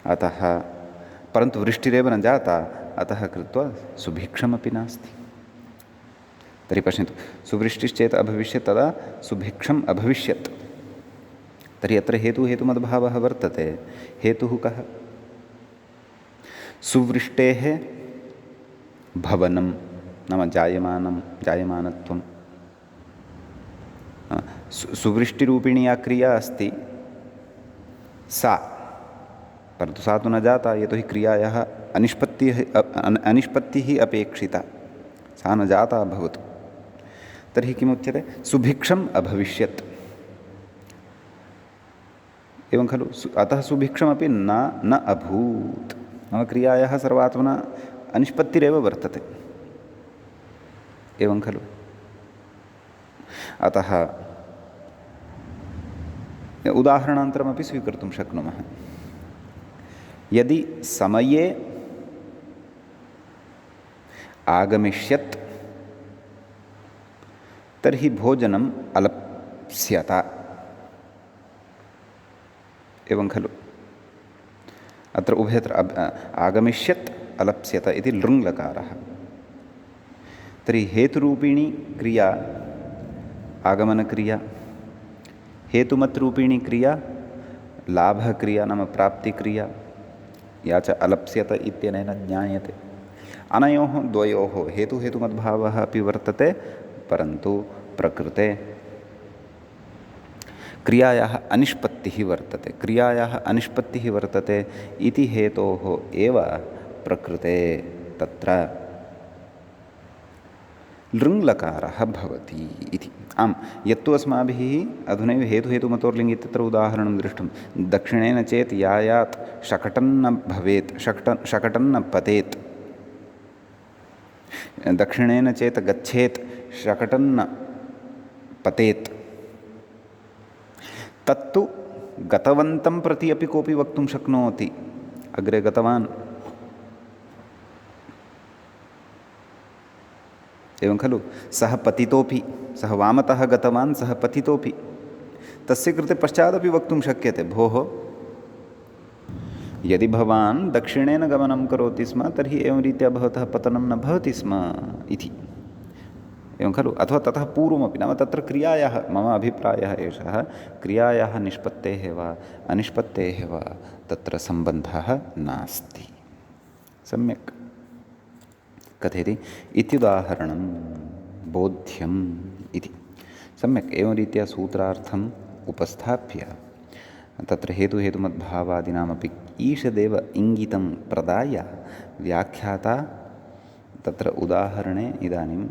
अतः परन्तु वृष्टिरेव न जाता, अतः कृत्वा सुभिक्षमपि नास्ति। तर्हि पश्यन्तु, सुवृष्टिश्चेत् अभविष्यत् तदा सुभिक्षम् अभविष्यत्। तर्हि अत्र हेतुमद्भावः वर्तते। हेतुः कः? सुवृष्टेः भवनं नाम जायमानत्वं। सुवृष्टिरूपिणी या क्रिया अस्ति सा, परन्तु सा तु न जाता, यतोहि क्रियायाः अनिष्पत्तिः अपेक्षिता, सा न जाता भवतु। तर्हि किमुच्यते? सुभिक्षम् अभविष्यत्। एवं खलु। अतः सुभिक्षमपि न अभूत्। नाम क्रियायाः सर्वात्मना अनिष्पत्तिरेव वर्तते। एवं खलु। अतः उदाहरणान्तरमपि स्वीकर्तुं शक्नुमः। यदि समये आगमिष्यत् तर्हि भोजनम् अलप्स्यत। एवं खलु। अत्र उभयत्र आगमिष्यत् अलप्स्यत इति लृङ्लकारः। तर्हि हेतुरूपिणी क्रिया आगमनक्रिया, हेतुमत्रूपिणी क्रिया लाभक्रिया नाम प्राप्तिक्रिया, या च अलप्स्यत इत्यनेन ज्ञायते। अनयोः द्वयोः हेतुमद्भावः अपि वर्तते, परन्तु प्रकृते क्रियायाः अनिष्पत्तिः वर्तते। क्रियायाः अनिष्पत्तिः वर्तते इति हेतोः एव प्रकृते तत्र लृङ्लकारः भवति इति। आम्, यत्तु अस्माभिः अधुनैव हेतुमतोर्लिङ् इत्यत्र उदाहरणं दृष्टं। दक्षिणेन चेत् यायात् शकटन्न भवेत्, शकटन्न पतेत्। दक्षिणेन चेत् गच्छेत्, शकटन्न पतेत्। तत्तु गतवन्तं प्रति अपि कोऽपि वक्तुं शक्नोति, अग्रे गतवान्। एवं खलु। सः पतितोपि, सः वामतः गतवान्, सः पतितोपि। तस्य कृते पश्चादपि वक्तुं शक्यते, भोः यदि भवान् दक्षिणेन गमनं करोति स्म तर्हि एवं रीत्या भवतः पतनं न भवति स्म इति। एवं खलु। अथवा ततः पूर्वमपि, नाम तत्र क्रियायाः, मम अभिप्रायः एषः, क्रियायाः निष्पत्तेः वा अनिष्पत्तेः वा तत्र सम्बन्धः नास्ति। सम्यक् कथयति इत्युदाहरणं बोध्यम् इति। सम्यक् एवं रीत्या सूत्रार्थम् उपस्थाप्य तत्र हेतुमद्भावादीनामपि ईषदेव इङ्गितं प्रदाय व्याख्याता तत्र उदाहरणे इदानीं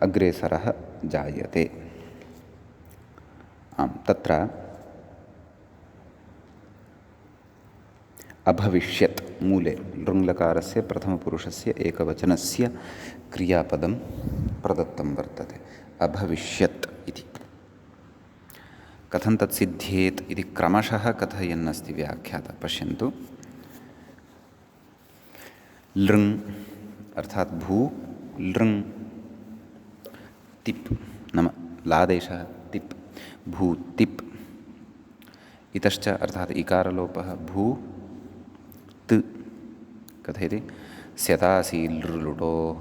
अग्रेसरः जायते। आम्, तत्र अभविष्यत् मूले लृङ्लकारस्य प्रथमपुरुषस्य एकवचनस्य क्रियापदं प्रदत्तं वर्तते अभविष्यत् इति। कथं तत् सिद्ध्येत् इति क्रमशः कथयन्नस्ति व्याख्याता। पश्यन्तु, लृङ् अर्थात् भू लृङ् तिप् नाम लादेशः तिप् भूतिप् इतश्च अर्थात् इकारलोपः भू त् कथयति स्यतासि लृलुटोः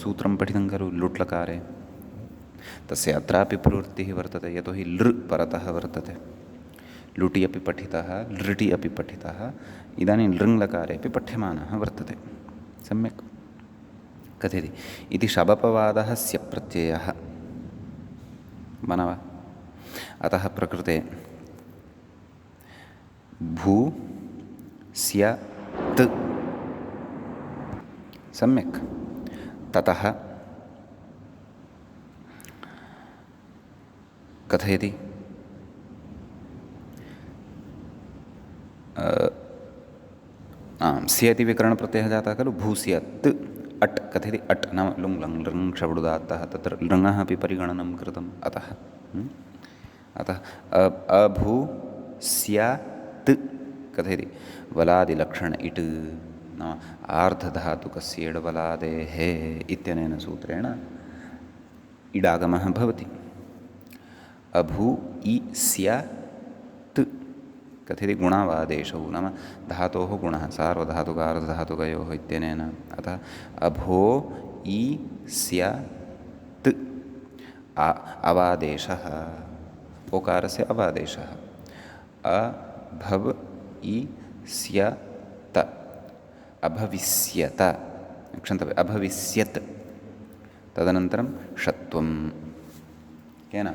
सूत्रं पठितं खलु लुट्लकारे। तस्य अत्रापि प्रवृत्तिः वर्तते यतोहि लृ परतः वर्तते। लुटि अपि पठितः लृटि अपि पठितः इदानीं लृङ्लकारे अपि पठ्यमानः वर्तते। सम्यक् कथयति इति शबपवादः स्यप्रत्ययः मनव। अतः प्रकृते भू स्य त् सम्यक् ततः कथयति स्य इति विकरणप्रत्ययः जातः खलु भूस्यत् अट् कथयति अट् नाम लुङ् लङ् लृङ् शब्दुदात्तः तत्र लृङः अपि परिगणनं कृतम् अतः अभूस्यात् कथयति वलादिलक्षण इट् नाम आर्धधातुकस्य इडवलादेः इत्यनेन सूत्रेण इडागमः भवति। अभू इ स्यात् कथयति गुणावादेशौ नाम धातोः गुणः सार्वधातुकार्धधातुकयोः इत्यनेन। अतः अभो इ स्यात् अवादेशः ओकारस्य अवादेशः अभव इ स्यत अभविष्यत क्षन्तव्यम् अभविष्यत् तदनन्तरं षत्वं केन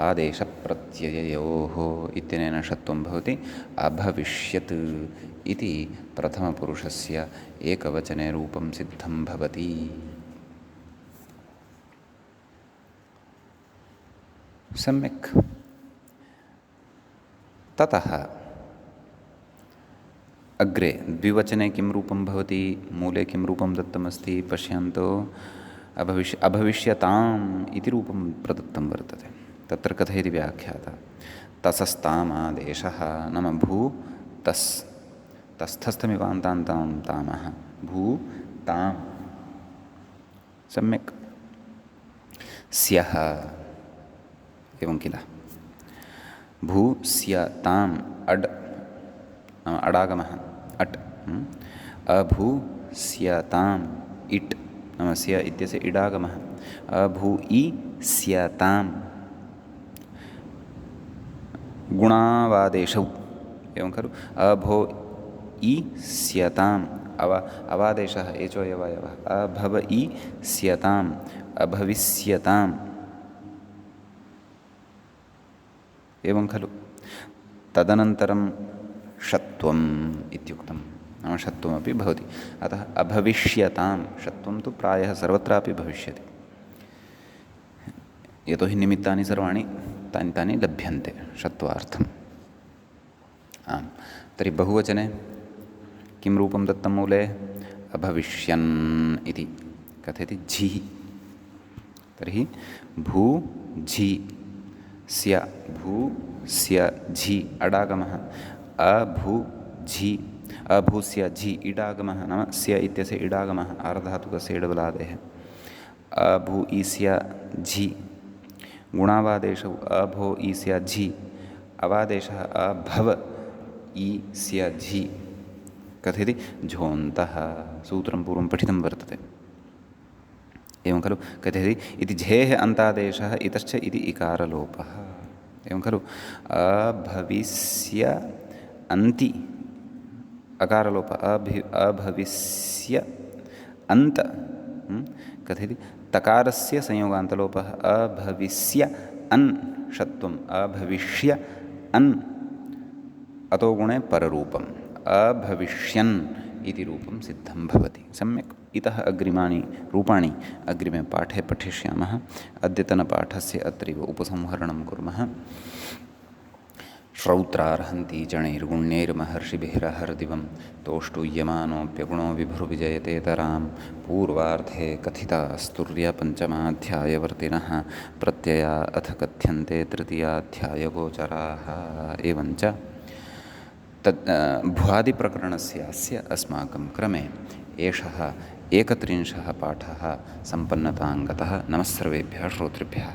आदेशप्रत्यययोः इत्यनेन षत्वं भवति अभविष्यत् इति प्रथमपुरुषस्य एकवचने रूपं सिद्धं भवति। सम्यक् ततः अग्रे द्विवचने किं रूपं भवति मूले किं रूपं दत्तमस्ति पश्यन्तु अभविष्यताम् इति रूपं प्रदत्तं वर्तते। तत्र कथयति व्याख्याता तसस्तामादेशः नाम भू तस् तस्थस्थमिवान्तान्तां तामः भू ताम् सम्यक् स्यः एवं किल भू स्य ताम् अड् नाम अडागमः अट् अभू स्य ताम् इट् नाम स्य इत्यस्य इडागमः अभू इ स्य ताम् गुणावादेशौ एवं खलु अभो इ स्यताम् अवादेशः एचो अवयवः अभव इ स्यताम् अभविष्यताम् एवं खलु। तदनन्तरं षत्वम् इत्युक्तं नाम षत्वमपि भवति। अतः अभविष्यतां षत्वं तु प्रायः सर्वत्रापि भविष्यति यतोहि निमित्तानि सर्वाणि तानि तानि लभ्यन्ते षत्वार्थम्। आम् तर्हि बहुवचने किं रूपं दत्तं मूले अभविष्यन् इति कथयति झि। तर्हि भू झि स्य भू स्य झि अडागमः अभू झि अभूस्य झि इडागमः नाम स्य इत्यस्य इडागमः आर्धधातुकस्य इडबलादेः अभू ईस्य झि गुणावादेशौ अभो ईस्य झि अवादेशः अभव ईस्य झि कथयति झोन्तः सूत्रं पूर्वं पठितं वर्तते एवं खलु। कथयति इति झेः अन्तादेशः इतश्च इति इकारलोपः एवं खलु। अभविष्य अन्ति अकारलोप अभविष्य अन्त कथयति तकारस्य संयोगान्तलोपः अभविष्य अन् षत्वम् अभविष्य अन् अतो गुणे पररूपम् अभविष्यन् इति रूपं सिद्धं भवति। सम्यक् इतः अग्रिमाणि रूपाणि अग्रिमे पाठे पठिष्यामः। अद्यतनपाठस्य अत्रैव उपसंहरणं कुर्मः। श्रौत्रार्हन्ति चणैर्गुण्यैर्महर्षिभिरहर्दिवं तोष्टूयमानोऽप्यगुणो विभुर्विजयतेतरां पूर्वार्धे कथितास्तुर्यपञ्चमाध्यायवर्तिनः प्रत्यया अथ कथ्यन्ते तृतीयाध्यायगोचराः। एवञ्च भुवादिप्रकरणस्य अस्य अस्माकं क्रमे एषः 31 पाठः सम्पन्नताङ्गतः। नमः सर्वेभ्यः श्रोतृभ्यः।